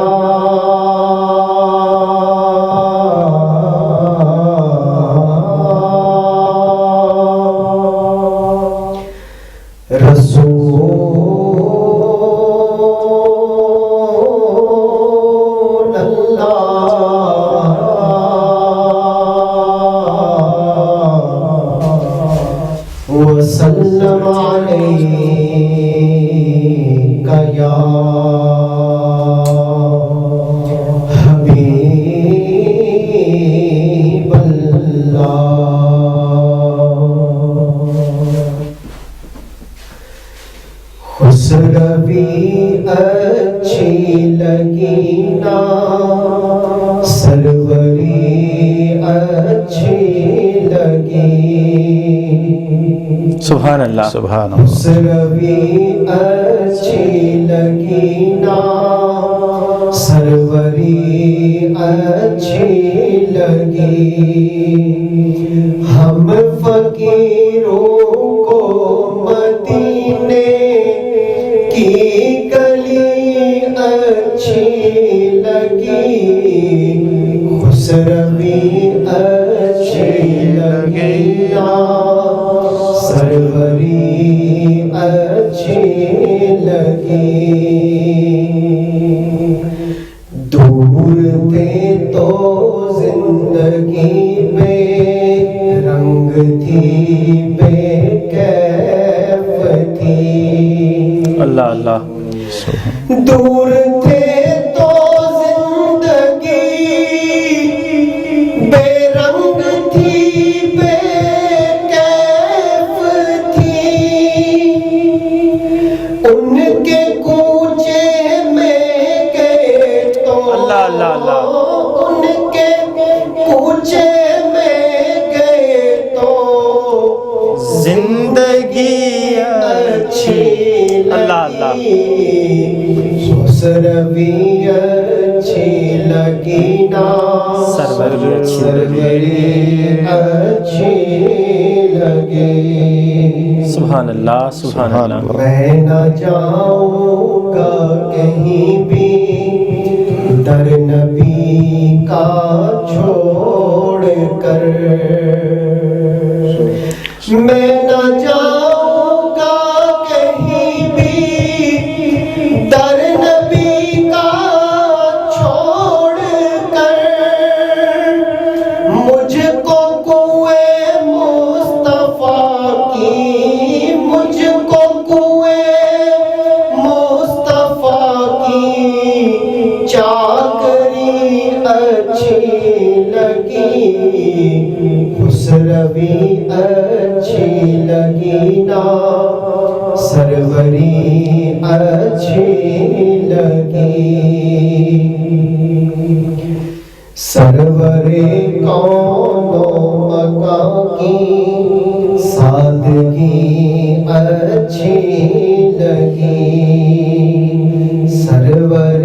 وسلم علیک یا حبیب اللہ. خسروی اچھی لگی نا سروری اچھی لگی. سبحان اللہ سبحان اللہ. خسروی اچھی لگی نا سروری اچھی لگی. ہم فقیروں کو مدینے کی گلی اچھی لگی. خسروی اچھی لگی سروری اچھی لگی. دور تھے تو زندگی بے رنگ تھی، بے کیف تھی. اللہ اللہ. دور تھے تو زندگی بے رنگ تھی، بے کیف تھی. ان کے کوچے میں گئے تو اللہ اللہ اللہ. ان کے کوچے میں گئے تو زندگی اچھی. اللہ اللہ. خسروی اچھی لگی نا سروری اچھی لگی. سبحان اللہ سبحان اللہ. میں نہ جاؤں گا کہیں بھی در نبی کا چھوڑ کر. میں نہ جاؤں گا کہیں بھی در نبی کا چھوڑ کر. مجھ کو کوئے مصطفیٰ کی، مجھ کو کوئے مصطفیٰ کی چاکری اچھی لگی. خسروی اچھی لگی نا سروری اچھی لگی سرور کون و مکان کی سادگی اچھی لگی سرور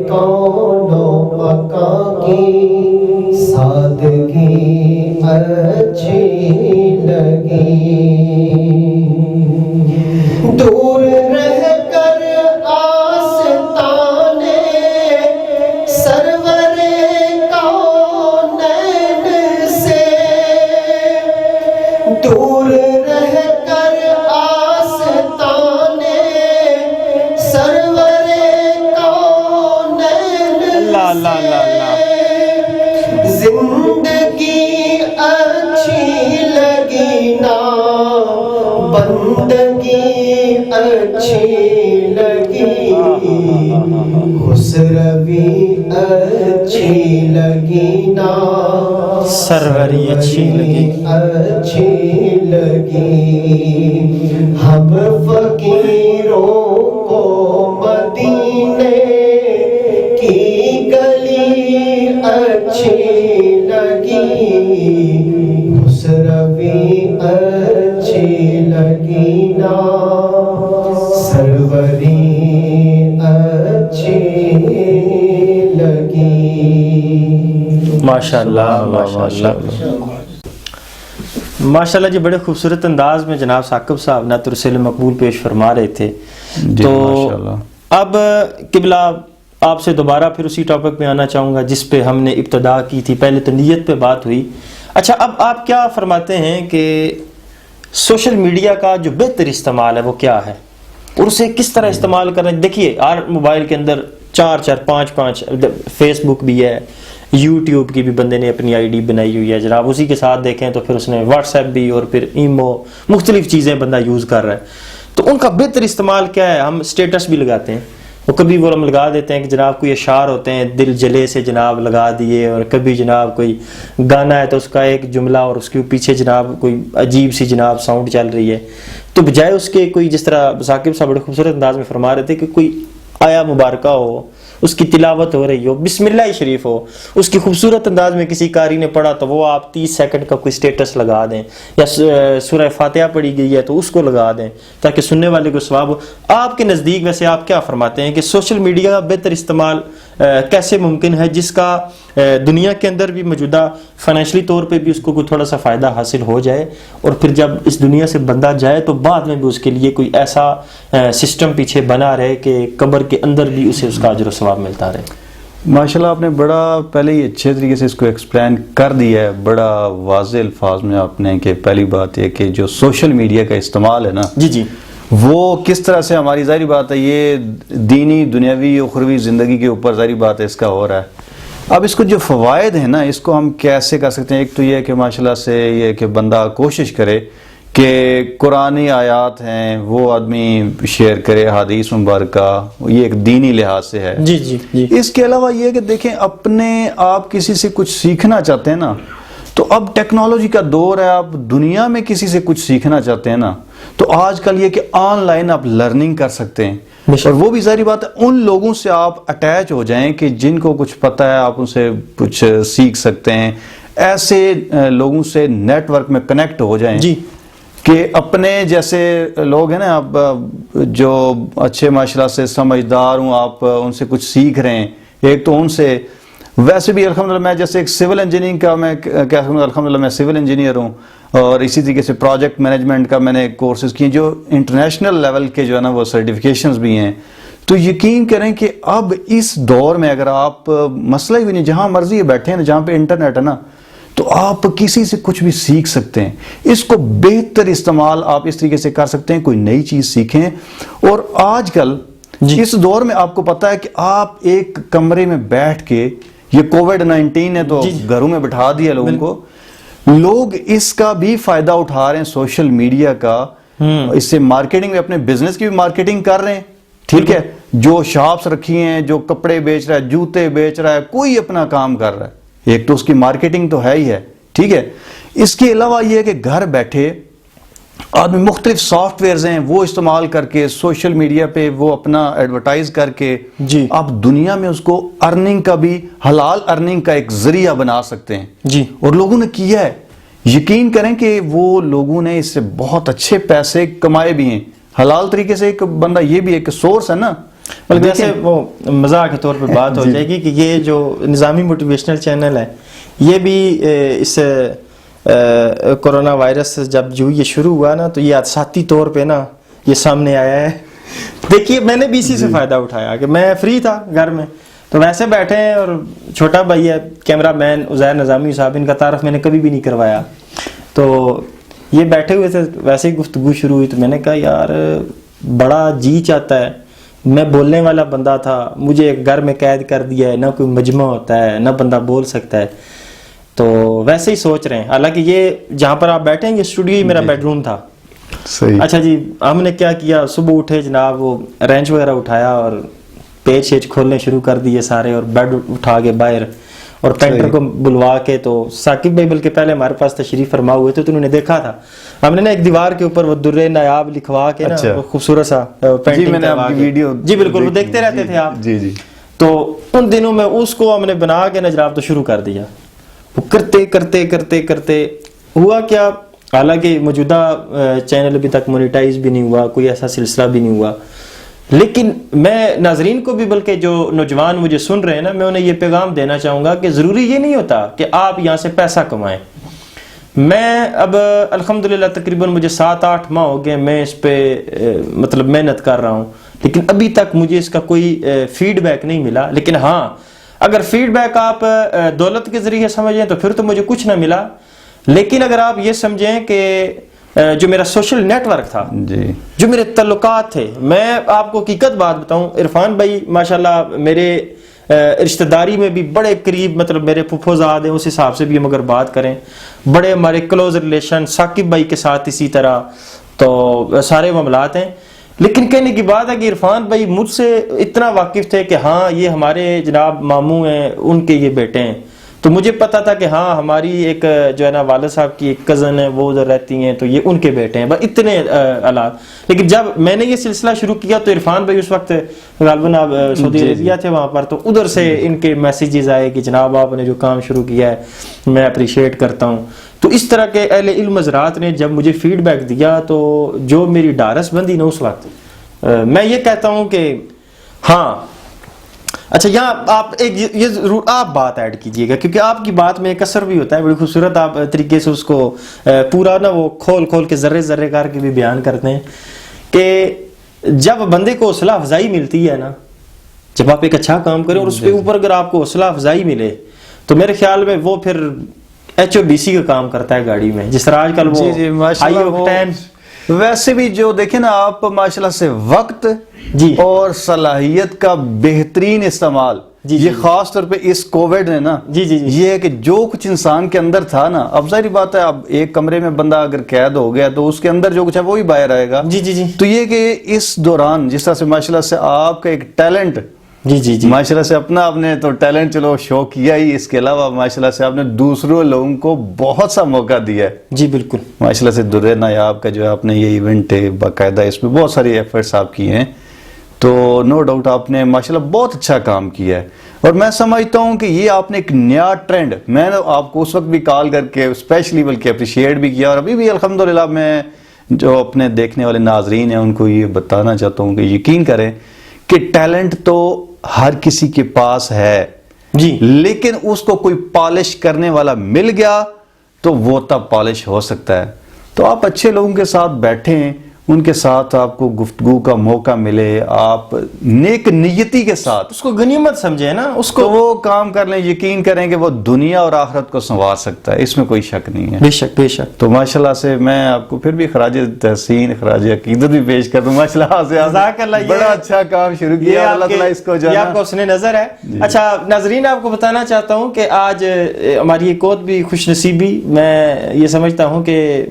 کون و مکان کی سادگی اچھی لگی دور رہ کر آستانے سرور کونین سے دور رہ کر آستانے سرور کونین اللہ اللہ اللہ اللہ زندگی اچھی لگی نا بندگی اچھی لگی خسروی اچھی لگی نا سروری اچھی لگی اچھی لگی ہم فقیروں کو مدینے کی گلی اچھی لگی خسروی اچھی لگی نا سروری اچھی لگی ماشاءاللہ ماشاءاللہ ماشاءاللہ جی، بڑے خوبصورت انداز میں جناب ثاقب صاحب نعت رسول مقبول پیش فرما رہے تھے. جی تو ماشاءاللہ. اب قبلہ آپ سے دوبارہ پھر اسی ٹاپک میں آنا چاہوں گا جس پہ ہم نے ابتدا کی تھی. پہلے تو نیت پہ بات ہوئی. اچھا، اب آپ کیا فرماتے ہیں کہ سوشل میڈیا کا جو بہتر استعمال ہے وہ کیا ہے اور اسے کس طرح استعمال کرنا؟ دیکھیے، ہر موبائل کے اندر 4-5 فیس بک بھی ہے، یوٹیوب کی بھی بندے نے اپنی آئی ڈی بنائی ہوئی ہے جناب. اسی کے ساتھ دیکھیں تو پھر اس نے واٹس ایپ بھی اور پھر ایمو، مختلف چیزیں بندہ یوز کر رہا ہے. تو ان کا بہتر استعمال کیا ہے؟ ہم سٹیٹس بھی لگاتے ہیں، وہ کبھی وہ ہم لگا دیتے ہیں کہ جناب کوئی اشعار ہوتے ہیں دل جلے سے جناب لگا دیے، اور کبھی جناب کوئی گانا ہے تو اس کا ایک جملہ اور اس کے پیچھے جناب کوئی عجیب سی جناب ساؤنڈ چل رہی ہے. تو بجائے اس کے کوئی، جس طرح ثاقب صاحب بڑے خوبصورت انداز میں فرما رہے تھے کہ کوئی آیا مبارکہ ہو، اس کی تلاوت ہو رہی ہو، بسم اللہ شریف ہو، اس کی خوبصورت انداز میں کسی قاری نے پڑھا تو وہ آپ 30 سیکنڈ کا کوئی سٹیٹس لگا دیں، یا سورہ فاتحہ پڑھی گئی ہے تو اس کو لگا دیں تاکہ سننے والے کو ثواب ہو. آپ کے نزدیک ویسے آپ کیا فرماتے ہیں کہ سوشل میڈیا کا بہتر استعمال کیسے ممکن ہے جس کا دنیا کے اندر بھی موجودہ فائنینشلی طور پہ بھی اس کو کوئی تھوڑا سا فائدہ حاصل ہو جائے، اور پھر جب اس دنیا سے بندہ جائے تو بعد میں بھی اس کے لیے کوئی ایسا سسٹم پیچھے بنا رہے کہ قبر کے اندر بھی اسے اس کا اجر و ثواب ملتا رہے؟ ماشاءاللہ آپ نے بڑا پہلے ہی اچھے طریقے سے اس کو ایکسپلین کر دیا ہے، بڑا واضح الفاظ میں آپ نے، کہ پہلی بات یہ کہ جو سوشل میڈیا کا استعمال ہے نا، جی وہ کس طرح سے ہماری ظاہری بات ہے یہ دینی دنیاوی اخروی زندگی کے اوپر ظاہری بات ہے اس کا ہو رہا ہے. اب اس کو جو فوائد ہیں نا، اس کو ہم کیسے کر سکتے ہیں؟ ایک تو یہ کہ ماشاءاللہ سے یہ کہ بندہ کوشش کرے کہ قرآنی آیات ہیں وہ آدمی شیئر کرے، حدیث مبارکہ، یہ ایک دینی لحاظ سے ہے. جی. اس کے علاوہ یہ کہ دیکھیں، اپنے آپ کسی سے کچھ سیکھنا چاہتے ہیں نا، تو اب ٹیکنالوجی کا دور ہے، آپ دنیا میں کسی سے کچھ سیکھنا چاہتے ہیں نا، تو آج کل یہ کہ آن لائن آپ لرننگ کر سکتے ہیں. اور وہ بھی ظاہری بات ہے ان لوگوں سے آپ اٹیچ ہو جائیں کہ جن کو کچھ پتہ ہے، آپ ان سے کچھ سیکھ سکتے ہیں. ایسے لوگوں سے نیٹ ورک میں کنیکٹ ہو جائیں جی کہ اپنے جیسے لوگ ہیں نا، اب جو اچھے معاشرہ سے سمجھدار ہوں، آپ ان سے کچھ سیکھ رہے ہیں. ایک تو ان سے ویسے بھی الحمدللہ میں جیسے ایک سول انجینئرنگ کا میں کہہ سکوں، الحمدللہ میں سول انجینئر ہوں، اور اسی طریقے سے پروجیکٹ مینجمنٹ کا میں نے کورسز کیے جو انٹرنیشنل لیول کے جو ہے نا وہ سرٹیفکیشنز بھی ہیں. تو یقین کریں کہ اب اس دور میں اگر آپ مسئلہ ہی بھی نہیں، جہاں مرضی بیٹھے ہیں، جہاں پہ انٹرنیٹ ہے نا، تو آپ کسی سے کچھ بھی سیکھ سکتے ہیں. اس کو بہتر استعمال آپ اس طریقے سے کر سکتے ہیں، کوئی نئی چیز سیکھیں. اور آج کل اس دور میں آپ کو پتا ہے کہ آپ ایک کمرے میں بیٹھ کے، یہ کووڈ-19 ہے تو گھروں میں بٹھا دیا لوگوں کو، لوگ اس کا بھی فائدہ اٹھا رہے ہیں سوشل میڈیا کا. اس سے مارکیٹنگ میں اپنے بزنس کی بھی مارکیٹنگ کر رہے ہیں. ٹھیک ہے، جو شاپس رکھی ہیں، جو کپڑے بیچ رہا ہے، جوتے بیچ رہا ہے، کوئی اپنا کام کر رہا ہے. ایک تو اس کی مارکیٹنگ تو ہے ہی ہے. ٹھیک ہے، اس کے علاوہ یہ ہے کہ گھر بیٹھے آدمی مختلف سافٹ ویئرز ہیں وہ استعمال کر کے سوشل میڈیا پہ وہ اپنا ایڈورٹائز کر کے جی آپ دنیا میں اس کو ارننگ کا بھی حلال ارننگ کا ایک ذریعہ بنا سکتے ہیں جی. اور لوگوں نے کیا ہے. یقین کریں کہ وہ لوگوں نے اس سے بہت اچھے پیسے کمائے بھی ہیں حلال طریقے سے. ایک بندہ یہ بھی ایک سورس ہے نا. بلکہ ویسے وہ مزاح کے طور پہ بات ہو جائے گی کہ یہ جو نظامی موٹیویشنل چینل ہے یہ بھی اس کرونا وائرس جب جو یہ شروع ہوا نا تو یہ حادثاتی طور پہ نا یہ سامنے آیا ہے. دیکھیے میں نے بھی اسی سے فائدہ اٹھایا کہ میں فری تھا گھر میں تو ویسے بیٹھے ہیں اور چھوٹا بھائی ہے کیمرہ مین عزیر نظامی صاحب, ان کا تعارف میں نے کبھی بھی نہیں کروایا. تو یہ بیٹھے ہوئے تھے ویسے ہی گفتگو شروع ہوئی تو میں نے کہا یار بڑا جی چاہتا ہے, میں بولنے والا بندہ تھا, مجھے گھر میں قید کر دیا ہے, نہ کوئی مجمع ہوتا ہے نہ بندہ بول سکتا ہے. تو ویسے ہی سوچ رہے ہیں, حالانکہ یہ جہاں پر آپ بیٹھے ہیں یہ اسٹوڈیو ہی میرا بیڈ روم تھا. صحیح. اچھا جی, ہم نے کیا کیا, صبح اٹھے جناب وہ رینچ وغیرہ اٹھایا اور پیج شیج کھولنے شروع کر دیے سارے, اور بیڈ اٹھا کے باہر اور پینٹر کو بلوا کے. تو ثاقب بھائی بلکہ پہلے ہمارے پاس تشریف فرما ہوئے تھے تو انہوں نے دیکھا تھا, ہم نے نا ایک دیوار کے اوپر وہ در نایاب لکھوا کے نا خوبصورت سا پینٹنگ کروا کے. جی بالکل, وہ دیکھتے رہتے تھے آپ. جی جی. تو ان دنوں میں اس کو ہم نے بنا کے نا جناب تو شروع کر دیا. وہ کرتے کرتے کرتے کرتے ہوا کیا, حالانکہ موجودہ چینل ابھی تک مونیٹائز بھی نہیں ہوا, کوئی ایسا سلسلہ بھی نہیں ہوا, لیکن میں ناظرین کو بھی بلکہ جو نوجوان مجھے سن رہے ہیں نا میں انہیں یہ پیغام دینا چاہوں گا کہ ضروری یہ نہیں ہوتا کہ آپ یہاں سے پیسہ کمائیں. میں اب الحمدللہ تقریباً مجھے 7-8 ماہ ہو گئے میں اس پہ مطلب محنت کر رہا ہوں, لیکن ابھی تک مجھے اس کا کوئی فیڈ بیک نہیں ملا. لیکن ہاں اگر فیڈ بیک آپ دولت کے ذریعے سمجھیں تو پھر تو مجھے کچھ نہ ملا, لیکن اگر آپ یہ سمجھیں کہ جو میرا سوشل نیٹ ورک تھا, جو میرے تعلقات تھے, میں آپ کو حقیقت بات بتاؤں, عرفان بھائی ماشاءاللہ میرے رشتہ داری میں بھی بڑے قریب, مطلب میرے پھپھوزاد ہیں, اس حساب سے بھی ہم اگر بات کریں بڑے ہمارے کلوز ریلیشن, ثاقب بھائی کے ساتھ اسی طرح, تو سارے معاملات ہیں. لیکن کہنے کی بات ہے کہ عرفان بھائی مجھ سے اتنا واقف تھے کہ ہاں یہ ہمارے جناب ماموں ہیں, ان کے یہ بیٹے ہیں, تو مجھے پتا تھا کہ ہاں ہماری ایک جو ہے نا والد صاحب کی ایک کزن ہے وہ ادھر رہتی ہیں تو یہ ان کے بیٹے ہیں, بس اتنے حالات. لیکن جب میں نے یہ سلسلہ شروع کیا تو عرفان بھائی اس وقت غالباً آپ سعودی عربیہ تھے وہاں پر, تو ادھر سے ان کے میسیجز آئے کہ جناب آپ نے جو کام شروع کیا ہے میں اپریشیٹ کرتا ہوں. تو اس طرح کے اہل علم حضرات نے جب مجھے فیڈ بیک دیا تو جو میری ڈارس بندی نا اس وقت میں یہ کہتا ہوں کہ ہاں. اچھا یہاں آپ ایک یہ ضرور آپ بات ایڈ کیجئے گا, کیونکہ آپ کی بات میں ایک اثر بھی ہوتا ہے, بڑی خوبصورت آپ طریقے سے اس کو پورا نا وہ کھول کھول کے ذرے ذرے کر کے بھی بیان کرتے ہیں کہ جب بندے کو حوصلہ افزائی ملتی ہے نا, جب آپ ایک اچھا کام کریں اور اس پہ اوپر اگر آپ کو حوصلہ افزائی ملے تو میرے خیال میں وہ پھر HOBC کا کام کرتا ہے گاڑی میں, جس طرح آج کل وہ ہائی اوکٹین. ویسے بھی جو دیکھیں نا آپ ماشاءاللہ سے وقت اور صلاحیت کا بہترین استعمال, یہ خاص طور پہ اس کووڈ نے نا یہ ہے کہ جو کچھ انسان کے اندر تھا نا, اب ظاہری بات ہے اب ایک کمرے میں بندہ اگر قید ہو گیا تو اس کے اندر جو کچھ ہے وہی باہر آئے گا. تو یہ کہ اس دوران جس طرح سے ماشاءاللہ سے آپ کا ایک ٹیلنٹ ماشاءاللہ سے اپنا آپ نے تو ٹیلنٹ چلو شو کیا ہی, اس کے علاوہ ماشاءاللہ سے آپ نے دوسروں لوگوں کو بہت سا موقع دیا ہے. جی بالکل ماشاءاللہ سے در نایاب کا جو ہے آپ نے یہ ایونٹ ہے باقاعدہ اس میں بہت ساری ایفرٹس آپ کی ہیں, تو نو ڈاؤٹ آپ نے ماشاءاللہ بہت اچھا کام کیا ہے. اور میں سمجھتا ہوں کہ یہ آپ نے ایک نیا ٹرینڈ, میں نے آپ کو اس وقت بھی کال کر کے اسپیشلی بلکہ اپریشیٹ بھی کیا, اور ابھی بھی الحمدللہ میں جو اپنے دیکھنے والے ناظرین ہیں ان کو یہ بتانا چاہتا ہوں کہ یقین کریں کہ ٹیلنٹ تو ہر کسی کے پاس ہے جی, لیکن اس کو کوئی پالش کرنے والا مل گیا تو وہ تب پالش ہو سکتا ہے. تو آپ اچھے لوگوں کے ساتھ بیٹھیں, ان کے ساتھ آپ کو گفتگو کا موقع ملے, آپ نیک نیتی کے ساتھ اس کو غنیمت سمجھے نا, اس کو تو وہ کام کر لیں, یقین کریں کہ وہ دنیا اور آخرت کو سنوار سکتا ہے, اس میں کوئی شک نہیں ہے. بے شک بے شک. تو ماشاءاللہ سے میں آپ کو پھر بھی خراج تحسین خراج عقیدت بھی پیش کر دوں, ماشاءاللہ سے بڑا اچھا کام شروع کیا, اللہ تعالیٰ اس کو جو ہے آپ کو حسن نظر ہے. اچھا ناظرین آپ کو بتانا چاہتا ہوں کہ آج ہماری ایک اور بھی خوش نصیبی, میں یہ سمجھتا ہوں کہ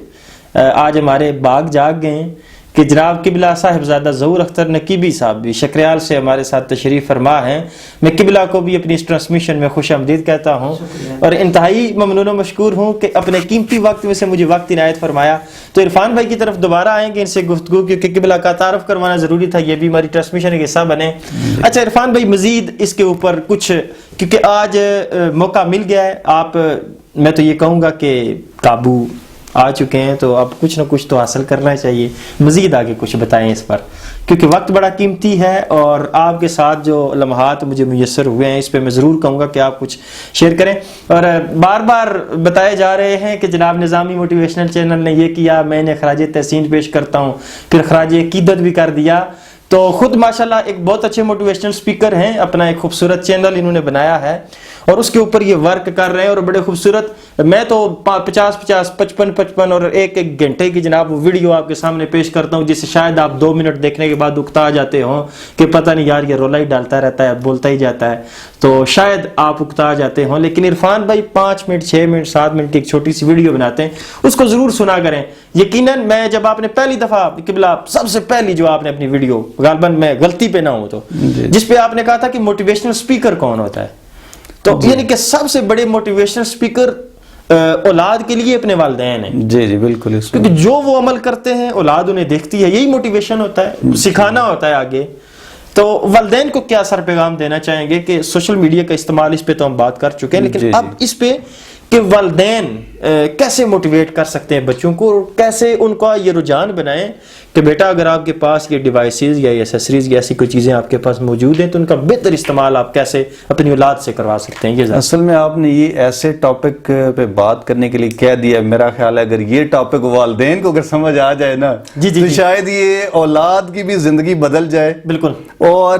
آج ہمارے باغ جاگ گئے ہیں, کہ جناب قبلہ صاحبزادہ ظہور اختر نقیبی صاحب بھی شکریال سے ہمارے ساتھ تشریف فرما ہیں. میں قبلہ کو بھی اپنی اس ٹرانسمیشن میں خوش آمدید کہتا ہوں اور انتہائی ممنون و مشکور ہوں کہ اپنے قیمتی وقت میں سے مجھے وقت عنایت فرمایا. تو عرفان بھائی کی طرف دوبارہ آئیں گے ان سے گفتگو, کیونکہ قبلہ کا تعارف کروانا ضروری تھا, یہ بھی ہماری ٹرانسمیشن کا حصہ بنے. اچھا عرفان بھائی, مزید اس کے اوپر کچھ, کیونکہ آج موقع مل گیا ہے, آپ میں تو یہ کہوں گا کہ قابو آ چکے ہیں, تو اب کچھ نہ کچھ تو حاصل کرنا چاہیے. مزید آگے کچھ بتائیں اس پر, کیونکہ وقت بڑا قیمتی ہے اور آپ کے ساتھ جو لمحات مجھے میسر ہوئے ہیں اس پہ میں ضرور کہوں گا کہ آپ کچھ شیئر کریں. اور بار بار بتائے جا رہے ہیں کہ جناب نظامی موٹیویشنل چینل نے یہ کیا, میں نے خراج تحسین پیش کرتا ہوں, پھر خراج عقیدت بھی کر دیا. تو خود ماشاءاللہ ایک بہت اچھے موٹیویشنل سپیکر ہیں, اپنا ایک خوبصورت چینل انہوں نے بنایا ہے اور اس کے اوپر یہ ورک کر رہے ہیں اور بڑے خوبصورت. میں تو 50-50 55 اور ایک گھنٹے کی جناب ویڈیو آپ کے سامنے پیش کرتا ہوں, جسے شاید آپ 2 منٹ دیکھنے کے بعد اکتا جاتے ہوں کہ پتہ نہیں یار یہ رولا ہی ڈالتا رہتا ہے, بولتا ہی جاتا ہے, تو شاید آپ اکتا جاتے ہوں. لیکن عرفان بھائی 5 منٹ 6 منٹ 7 منٹ کی ایک چھوٹی سی ویڈیو بناتے ہیں, اس کو ضرور سنا کریں. یقیناً میں جب آپ نے پہلی دفعہ قبلہ سب سے پہلی جو آپ نے اپنی ویڈیو, غالباً میں غلطی پہ نہ ہوں تو, جس پہ آپ نے کہا تھا کہ موٹیویشنل سپیکر کون ہوتا ہے, تو یعنی کہ سب سے بڑے موٹیویشنل سپیکر اولاد کے لیے اپنے والدین ہیں. جی جی بالکل, کیونکہ جو وہ عمل کرتے ہیں اولاد انہیں دیکھتی ہے, یہی موٹیویشن ہوتا ہے, سکھانا ہوتا ہے آگے. تو والدین کو کیا سر پیغام دینا چاہیں گے کہ سوشل میڈیا کا استعمال, اس پہ تو ہم بات کر چکے ہیں, لیکن اب اس پہ کہ والدین کیسے موٹیویٹ کر سکتے ہیں بچوں کو, اور کیسے ان کا یہ رجحان بنائیں کہ بیٹا اگر آپ کے پاس یہ ڈیوائسز یا ایسیسریز یا ایسی کوئی چیزیں آپ کے پاس موجود ہیں تو ان کا بہتر استعمال آپ کیسے اپنی اولاد سے کروا سکتے ہیں. یہ اصل میں آپ نے یہ ایسے ٹاپک پہ بات کرنے کے لیے کہہ دیا, میرا خیال ہے اگر یہ ٹاپک والدین کو اگر سمجھ آ جائے نا تو شاید یہ اولاد کی بھی زندگی بدل جائے. بالکل, اور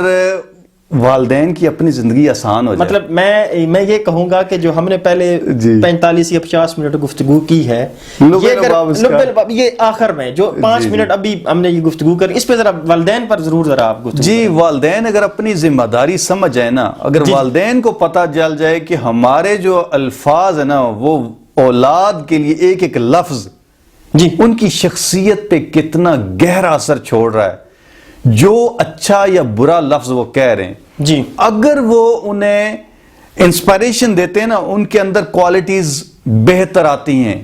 والدین کی اپنی زندگی آسان ہو جائے. مطلب میں یہ کہوں گا کہ جو ہم نے پہلے 45 یا 50 منٹ گفتگو کی ہے, یہ آخر میں جو 5 منٹ ابھی ہم نے یہ گفتگو کر, اس پہ ذرا والدین پر ضرور ذرا آپ گفتگو. جی, والدین اگر اپنی ذمہ داری سمجھ جائے نا, اگر والدین کو پتہ چل جائے کہ ہمارے جو الفاظ ہیں نا وہ اولاد کے لیے ایک ایک لفظ ان کی شخصیت پہ کتنا گہرا اثر چھوڑ رہا ہے, جو اچھا یا برا لفظ وہ کہہ رہے ہیں, اگر وہ انہیں انسپائریشن دیتے ہیں نا, ان کے اندر کوالٹیز بہتر آتی ہیں.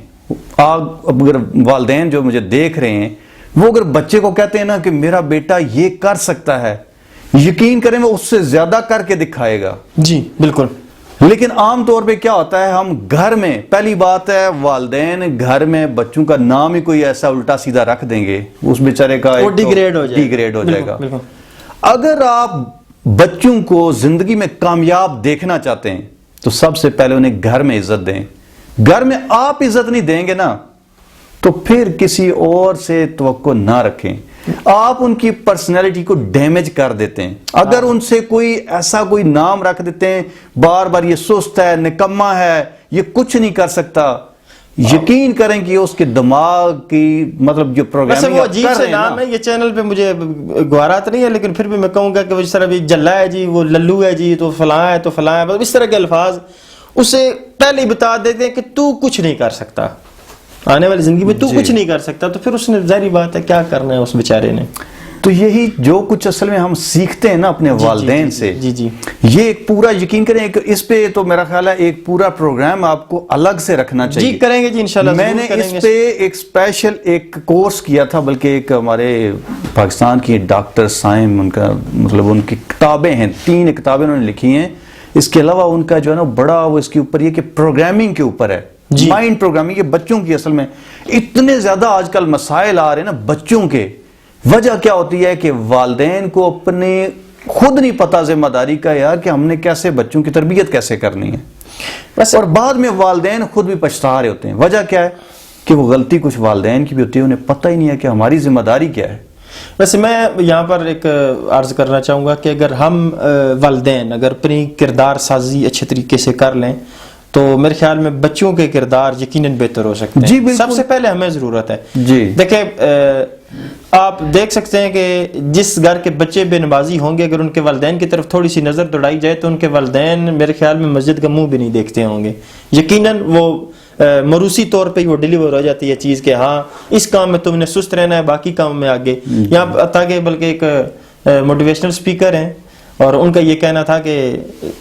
آپ اگر والدین جو مجھے دیکھ رہے ہیں وہ اگر بچے کو کہتے ہیں نا کہ میرا بیٹا یہ کر سکتا ہے, یقین کریں وہ اس سے زیادہ کر کے دکھائے گا. جی بالکل. لیکن عام طور پہ کیا ہوتا ہے, ہم گھر میں, پہلی بات ہے والدین گھر میں بچوں کا نام ہی کوئی ایسا الٹا سیدھا رکھ دیں گے, اس بیچارے کا ڈیگریڈ ہو جائے گا. اگر آپ بچوں کو زندگی میں کامیاب دیکھنا چاہتے ہیں تو سب سے پہلے انہیں گھر میں عزت دیں. گھر میں آپ عزت نہیں دیں گے نا تو پھر کسی اور سے توقع نہ رکھیں. آپ ان کی پرسنالٹی کو ڈیمیج کر دیتے ہیں. اگر ان سے کوئی ایسا کوئی نام رکھ دیتے ہیں بار بار, یہ سست ہے, نکما ہے, یہ کچھ نہیں کر سکتا, یقین کریں کہ اس کے دماغ کی مطلب جو پروگرامنگ وہ عجیب سے نام ہے. یہ چینل پہ مجھے گوارات نہیں ہے, لیکن پھر بھی میں کہوں گا کہ وہ جس طرح بھی جلا ہے جی, وہ للو ہے جی, تو فلاں ہے تو فلاں ہے, اس طرح کے الفاظ اسے پہلے ہی بتا دیتے ہیں کہ تو کچھ نہیں کر سکتا, آنے والی زندگی میں تو کچھ نہیں کر سکتا. تو پھر اس نے ظاہری بات ہے کیا کرنا ہے اس بیچارے نے. تو یہی جو کچھ اصل میں ہم سیکھتے ہیں نا اپنے والدین سے, یہ ایک پورا, یقین کریں اس پہ تو میرا خیال ہے ایک پورا پروگرام آپ کو الگ سے رکھنا چاہیے. جی کریں گے جی انشاءاللہ. میں نے اس پہ ایک اسپیشل ایک کورس کیا تھا, بلکہ ایک ہمارے پاکستان کی ڈاکٹر سائم, ان کا مطلب ان کی کتابیں ہیں, 3 کتابیں انہوں نے لکھی ہیں. اس کے علاوہ ان کا جو ہے نا بڑا وہ اس کے اوپر یہ کہ پروگرامنگ کے اوپر ہے, مائنڈ پروگرامنگ کے بچوں کی. اصل میں اتنے زیادہ آج کل مسائل آ رہے ہیں نا بچوں کے, وجہ کیا ہوتی ہے کہ والدین کو اپنے خود نہیں پتا ذمہ داری کا یار کہ ہم نے کیسے بچوں کی تربیت کیسے کرنی ہے, اور بعد میں والدین خود بھی پچھتا رہے ہوتے ہیں. وجہ کیا ہے کہ وہ غلطی کچھ والدین کی بھی ہوتی ہے, انہیں پتہ ہی نہیں ہے کہ ہماری ذمہ داری کیا ہے. ویسے میں یہاں پر ایک عرض کرنا چاہوں گا کہ اگر ہم والدین اگر اپنی کردار سازی اچھے طریقے سے کر لیں تو میرے خیال میں بچوں کے کردار یقیناً بہتر ہو سکتے ہیں. سب سے پہلے ہمیں ضرورت ہے. دیکھیں آپ دیکھ سکتے ہیں کہ جس گھر کے بچے بے نمازی ہوں گے اگر ان کے والدین کی طرف تھوڑی سی نظر دوڑائی جائے تو ان کے والدین میرے خیال میں مسجد کا منہ بھی نہیں دیکھتے ہوں گے. یقیناً وہ موروثی طور پہ وہ ڈیلیور ہو جاتی ہے چیز کہ ہاں اس کام میں تم نے سست رہنا ہے باقی کام میں آگے. یہاں تاکہ بلکہ ایک موٹیویشنل اسپیکر ہیں اور ان کا یہ کہنا تھا کہ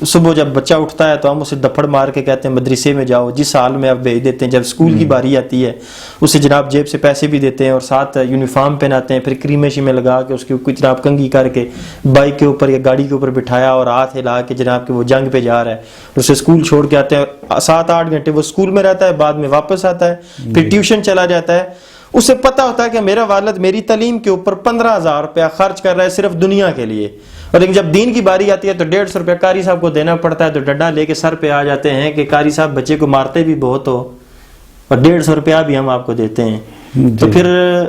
صبح جب بچہ اٹھتا ہے تو ہم اسے دپڑ مار کے کہتے ہیں مدرسے میں جاؤ, جس حال میں آپ بھیج دیتے ہیں. جب اسکول کی باری آتی ہے اسے جناب جیب سے پیسے بھی دیتے ہیں اور ساتھ یونیفارم پہناتے ہیں, پھر کریمیشی میں لگا کے اس کے کوئی جناب کنگھی کر کے بائک کے اوپر یا گاڑی کے اوپر بٹھایا اور ہاتھ ہلا کے جناب کہ وہ جنگ پہ جا رہا ہے, اسے اسکول چھوڑ کے آتے ہیں. 7-8 گھنٹے وہ اسکول میں رہتا ہے, بعد میں واپس آتا ہے, پھر ٹیوشن چلا جاتا ہے. اسے پتہ ہوتا ہے کہ میرا والد میری تعلیم کے اوپر 15,000 روپیہ خرچ کر رہا ہے صرف دنیا کے لیے, اور لیکن جب دین کی باری آتی ہے تو 150 روپیہ قاری صاحب کو دینا پڑتا ہے. تو ڈڈا لے کے سر پہ آ جاتے ہیں کہ قاری صاحب بچے کو مارتے بھی بہت ہو اور 150 روپیہ بھی ہم آپ کو دیتے ہیں. تو پھر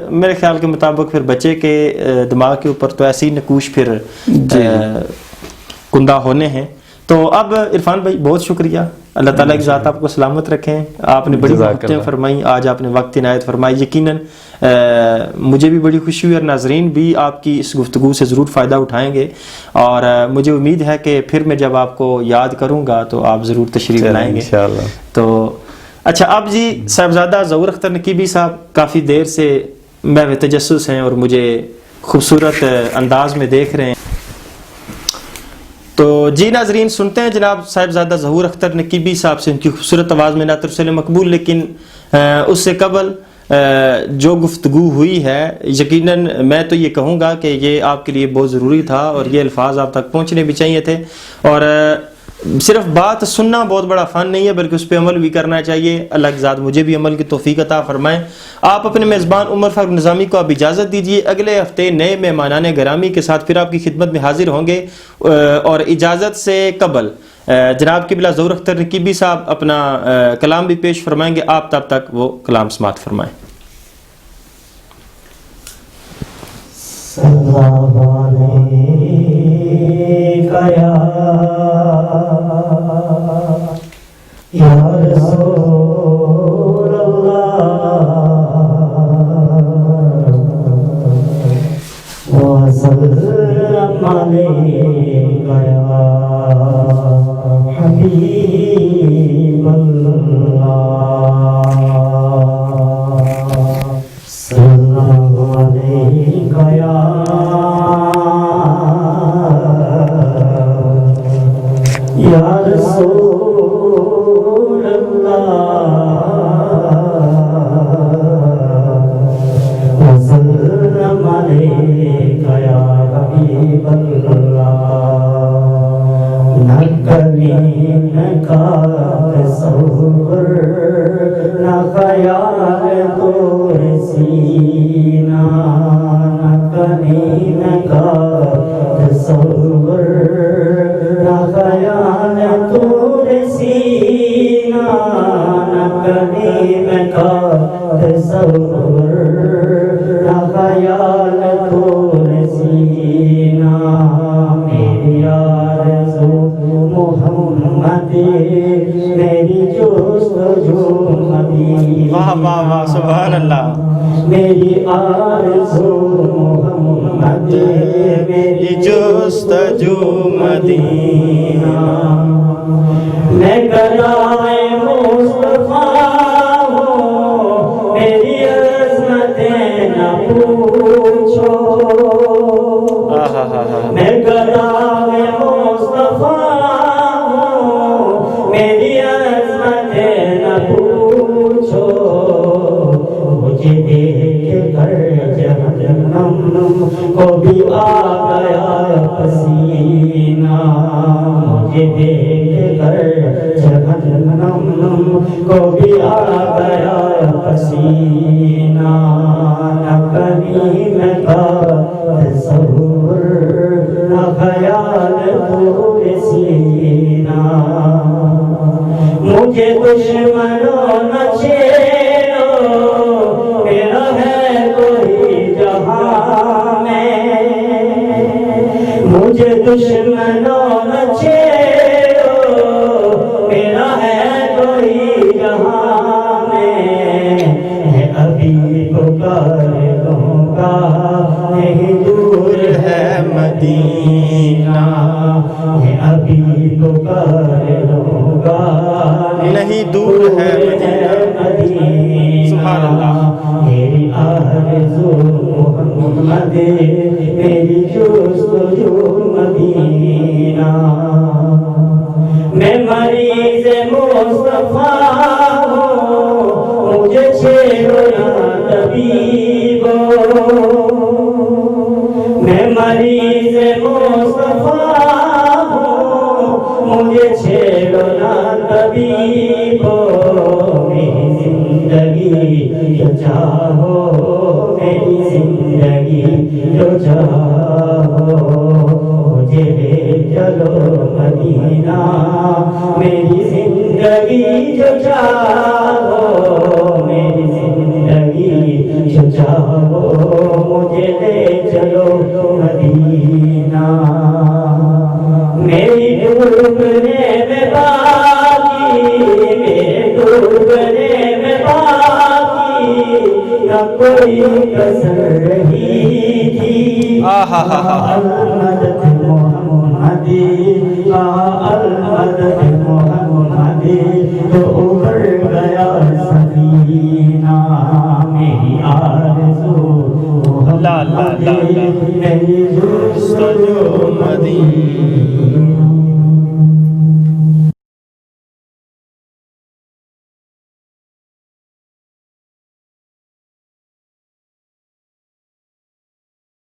میرے خیال کے مطابق پھر بچے کے دماغ کے اوپر تو ایسی نقوش پھر کندہ ہونے ہیں. تو اب عرفان بھائی بہت شکریہ, اللہ تعالیٰ کی ذات آپ کو سلامت رکھیں. آپ نے بڑی باتیں فرمائی, آج آپ نے وقت عنایت فرمائی. یقیناً مجھے بھی بڑی خوشی ہوئی اور ناظرین بھی آپ کی اس گفتگو سے ضرور فائدہ اٹھائیں گے, اور مجھے امید ہے کہ پھر میں جب آپ کو یاد کروں گا تو آپ ضرور تشریف لائیں گے انشاءاللہ. تو اچھا اب جی صاحبزادہ ظہور اختر نقیبی صاحب کافی دیر سے محو تجسس ہیں اور مجھے خوبصورت انداز میں دیکھ رہے ہیں. تو جی ناظرین سنتے ہیں جناب صاحبزادہ ظہور اختر نقیبی صاحب سے ان کی خوبصورت آواز میں نعت رسول مقبول. لیکن اس سے قبل جو گفتگو ہوئی ہے یقیناً میں تو یہ کہوں گا کہ یہ آپ کے لیے بہت ضروری تھا اور یہ الفاظ آپ تک پہنچنے بھی چاہیے تھے. اور صرف بات سننا بہت بڑا فن نہیں ہے بلکہ اس پہ عمل بھی کرنا چاہیے. اللہ کی ذات مجھے بھی عمل کی توفیق عطا فرمائیں. آپ اپنے میزبان عمر فاروق نظامی کو اب اجازت دیجیے, اگلے ہفتے نئے مہمانان گرامی کے ساتھ پھر آپ کی خدمت میں حاضر ہوں گے. اور اجازت سے قبل جناب قبلہ ظہور اختر نقیبی صاحب اپنا کلام بھی پیش فرمائیں گے, آپ تب تک وہ کلام سماعت فرمائیں. یا رسول اللہ وسلم علیک یا حبیب اللہ سلام علیک یا رسول وسلم علیک یا حبیب اللہ نہ کلیم کا تصور نہ خیال طور سینہ نہ کلیم کا تصور نہ خیال طور سینہ نہ کلیم کا تصور نہ خیال طور سینہ میری آرزو محمد میری جستجو مدینہ. واہ واہ واہ سبحان اللہ. میری آرزو محمد میری جستجو مدینہ. میں گلائے مصطفیٰ ہوں میری عظمتیں نہ پوچھو. میں گلائے مصطفیٰ ہوں میری عظمتیں نہ پوچھو. مجھے دیکھ کر جہنم کو بھی آ گیا پسینہ. مجھے دیکھ کر جہنم کو بھی آ گیا پسینہ. نہ کلیم کا تصور نہ خیال طور سینہ. مجھے دشمنوں نہ چھیڑو میرا ہے کوئی جہاں میں. مجھے دشمنوں نہ چھیڑو میرا ہے کوئی جہاں میں. ابھی پکار لوں گا مدینہ میں ابھی پکار لوں گا نہیں دور ہے مدینہ سبحان اللہ میری آرزو محمد میری جستجو مدینہ میں مریض مصطفیٰ ہوں مجھے چھیڑو نا طبیبو میں مریض مصطفیٰ ہوں مجھے چھیڑو نا طبیبو میری زندگی جو چاہو میری زندگی جو چاہو مجھے لے چلو مدینہ میری زندگی جو چاہو میری زندگی جو چاہو مجھے لے چلو مدینہ میری ڈوبنے میں باقی میرے ڈوبنے میں باقی نہ کوئی کسر رہی تھی المدد محمد المدد محمد تو ابھر گیا سفینہ میری آرزو اللہ اللہ اللہ میری جستجو مدینہ